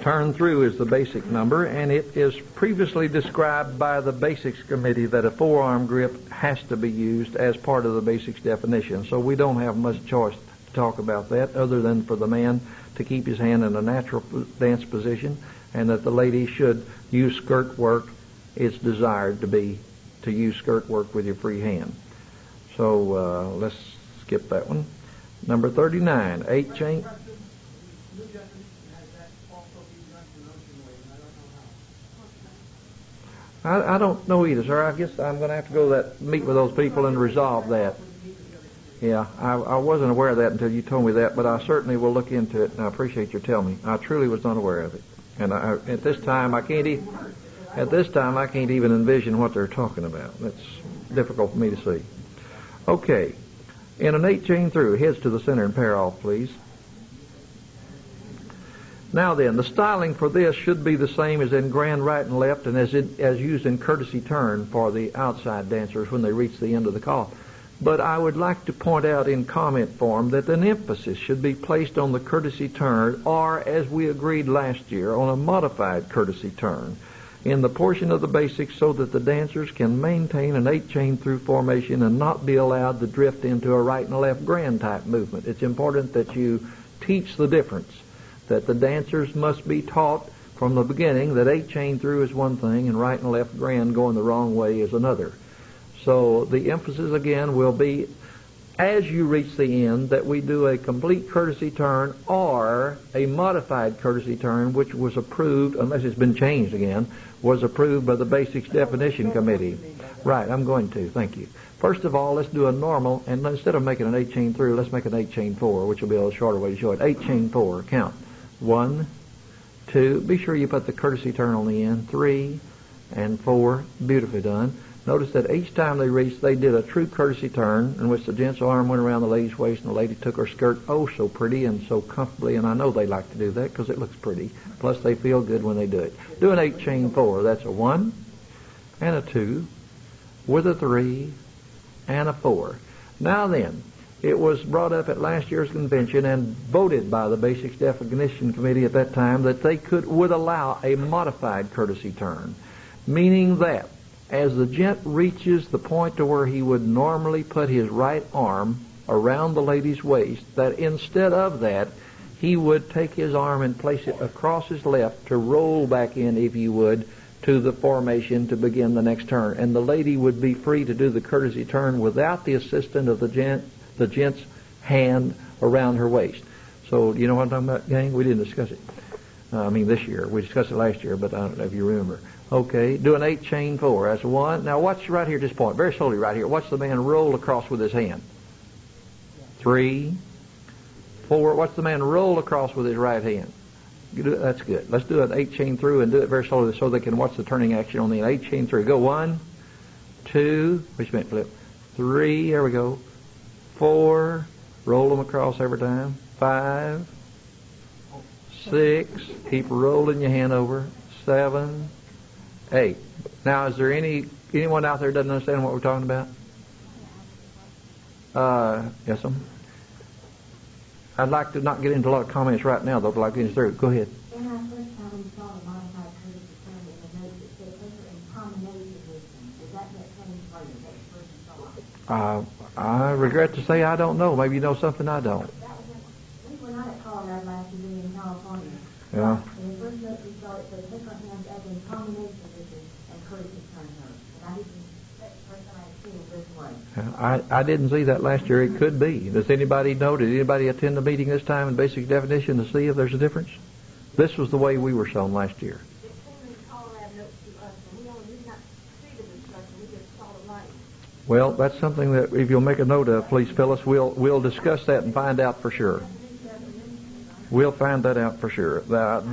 Turn through is the basic number, and it is previously described by the Basics Committee that a forearm grip has to be used as part of the basics definition. So we don't have much choice to talk about that other than for the man to keep his hand in a natural dance position, and that the lady should use skirt work. It's desired to use skirt work with your free hand. So let's skip that one. Number 39, 8 chain. I don't know either, sir. I guess I'm going to have to go meet with those people and resolve that. Yeah, I wasn't aware of that until you told me that, but I certainly will look into it, and I appreciate your telling me. I truly was not aware of it, and at this time I can't even envision what they're talking about. That's difficult for me to see. Okay, in an 8 chain through, heads to the center and pair off, please. Now then, the styling for this should be the same as in grand right and left and as used in courtesy turn for the outside dancers when they reach the end of the call. But I would like to point out in comment form that an emphasis should be placed on the courtesy turn, or, as we agreed last year, on a modified courtesy turn in the portion of the basics so that the dancers can maintain an 8 chain through formation and not be allowed to drift into a right and left grand type movement. It's important that you teach the difference, that the dancers must be taught from the beginning that 8 chain through is one thing and right and left grand going the wrong way is another. So the emphasis again will be, as you reach the end, that we do a complete courtesy turn or a modified courtesy turn, which was approved, unless it's been changed again, was approved by the Basics Definition Committee. Right, I'm going to. Thank you. First of all, let's do a normal, and instead of making an 8 chain through, let's make an 8 chain 4, which will be a little shorter way to show it. 8 chain 4, count. 1, 2, be sure you put the courtesy turn on the end. 3 and 4, beautifully done. Notice that each time they reached, they did a true courtesy turn in which the gent's arm went around the lady's waist and the lady took her skirt oh so pretty and so comfortably, and I know they like to do that because it looks pretty. Plus they feel good when they do it. Do an 8 chain 4. That's a 1 and a 2 with a 3 and a 4. Now then, it was brought up at last year's convention and voted by the Basics Definition Committee at that time that they would allow a modified courtesy turn, meaning that as the gent reaches the point to where he would normally put his right arm around the lady's waist, that instead of that, he would take his arm and place it across his left to roll back in, if you would, to the formation to begin the next turn. And the lady would be free to do the courtesy turn without the assistance of the gent's hand around her waist. So, you know what I'm talking about, gang? We didn't discuss it. This year. We discussed it last year, but I don't know if you remember. Okay, do an 8 chain 4. That's 1. Now watch right here at this point. Very slowly right here. Watch the man roll across with his hand. 3, 4. Watch the man roll across with his right hand. That's good. Let's do an 8 chain through and do it very slowly so they can watch the turning action on the 8 chain through. Go 1, 2, which meant flip. 3, there we go. 4, roll them across every time. 5, 6, keep rolling your hand over. 7, 8. Now, is there anyone out there who doesn't understand what we're talking about? Yes, ma'am. I'd like to not get into a lot of comments right now, though, but I'll get you through. Go ahead.
When I first time we saw the modified courtesy term in the notes, it said enter in combination position. Is that same way the next person saw?
I regret to say I don't know. Maybe you know something I don't.
We were not at CALLERLAB last year in California.
Yeah.
In the first note we saw it said take our hands as in combination position and courtesy turn her. And I didn't, that's the first time I've seen it this way.
I didn't see that last year. It could be. Does anybody know? Did anybody attend the meeting this time in basic definition to see if there's a difference? This was the way we were shown last year.
It came in CALLERLAB notes to us, and we only did not see the discussion. We just saw the writing.
Well, that's something that if you'll make a note of, please, Phyllis, we'll discuss that and find out for sure. We'll find that out for sure.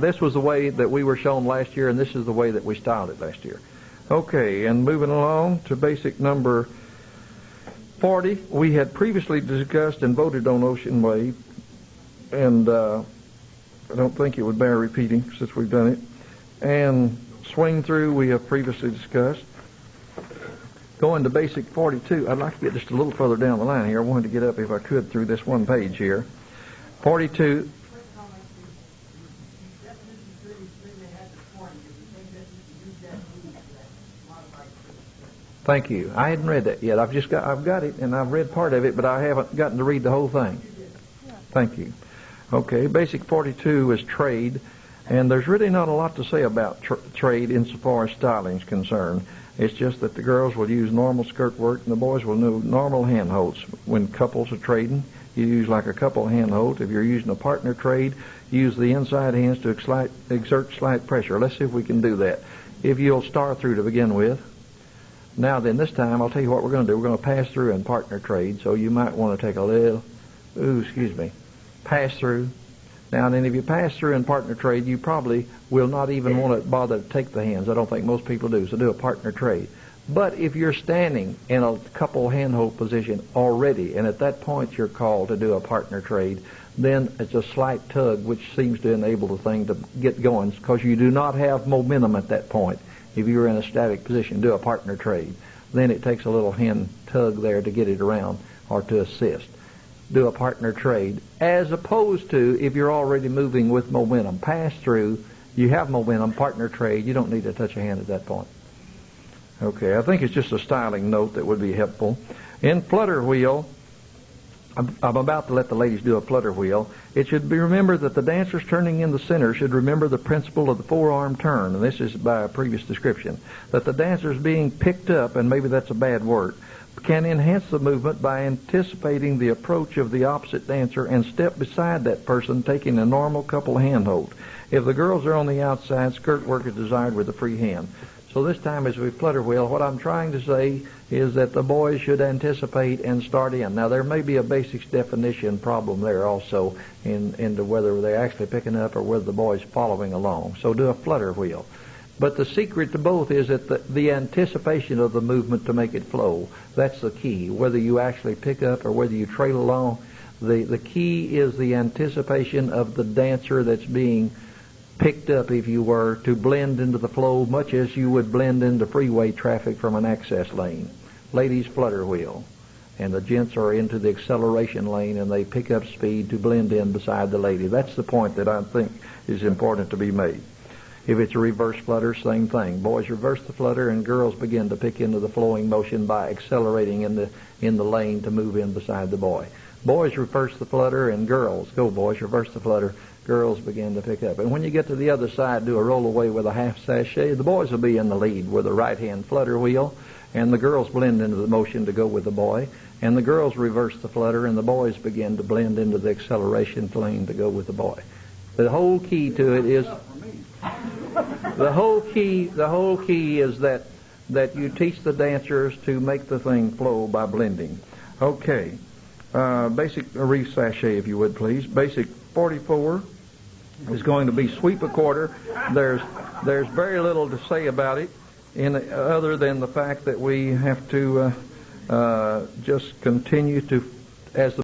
This was the way that we were shown last year, and this is the way that we styled it last year. Okay, and moving along to basic number 40, we had previously discussed and voted on ocean wave, and I don't think it would bear repeating since we've done it. And swing through, we have previously discussed. Going to basic 42, I'd like to get just a little further down the line here. I wanted to get up, if I could, through this one page here. 42. Thank you. I hadn't read that yet. I've got it, and I've read part of it, but I haven't gotten to read the whole thing. Thank you. Okay, basic 42 is trade, and there's really not a lot to say about trade insofar as styling is concerned. It's just that the girls will use normal skirt work, and the boys will do normal hand holds. When couples are trading, you use like a couple hand hold. If you're using a partner trade, use the inside hands to exert slight pressure. Let's see if we can do that. If you'll star through to begin with. Now then, this time, I'll tell you what we're going to do. We're going to pass through in partner trade, so you might want to take a little, pass through. Now then, if you pass through in partner trade, you probably will not even want to bother to take the hands. I don't think most people do, so do a partner trade. But if you're standing in a couple handhold position already, and at that point you're called to do a partner trade, then it's a slight tug which seems to enable the thing to get going, because you do not have momentum at that point. If you're in a static position, do a partner trade. Then it takes a little hand tug there to get it around or to assist. Do a partner trade, as opposed to if you're already moving with momentum. Pass through, you have momentum, partner trade, you don't need to touch a hand at that point. Okay, I think it's just a styling note that would be helpful. In flutter wheel, I'm about to let the ladies do a flutter wheel. It should be remembered that the dancers turning in the center should remember the principle of the forearm turn, and this is by a previous description, that the dancers being picked up, and maybe that's a bad word, can enhance the movement by anticipating the approach of the opposite dancer and step beside that person, taking a normal couple handhold. If the girls are on the outside, skirt work is desired with a free hand. So this time as we flutter wheel, what I'm trying to say is that the boys should anticipate and start in. Now there may be a basics definition problem there also into whether they're actually picking up or whether the boy's following along. So do a flutter wheel. But the secret to both is that the anticipation of the movement to make it flow. That's the key. Whether you actually pick up or whether you trail along, the key is the anticipation of the dancer that's being picked up, if you were, to blend into the flow much as you would blend into freeway traffic from an access lane. Ladies flutter wheel, and the gents are into the acceleration lane and they pick up speed to blend in beside the lady. That's the point that I think is important to be made. If it's a reverse flutter, same thing. Boys reverse the flutter and girls begin to pick into the flowing motion by accelerating in the lane to move in beside the boy. Boys reverse the flutter, and girls, go boys, reverse the flutter, girls begin to pick up. And when you get to the other side, do a roll away with a half sachet. The boys will be in the lead with a right-hand flutter wheel, and the girls blend into the motion to go with the boy. And the girls reverse the flutter, and the boys begin to blend into the acceleration plane to go with the boy. The whole key to it is the whole key is that you teach the dancers to make the thing flow by blending. Okay, basic reef sachet, if you would please. Basic 44 is going to be sweep a quarter. There's very little to say about it, other than the fact that we have to just continue to, as the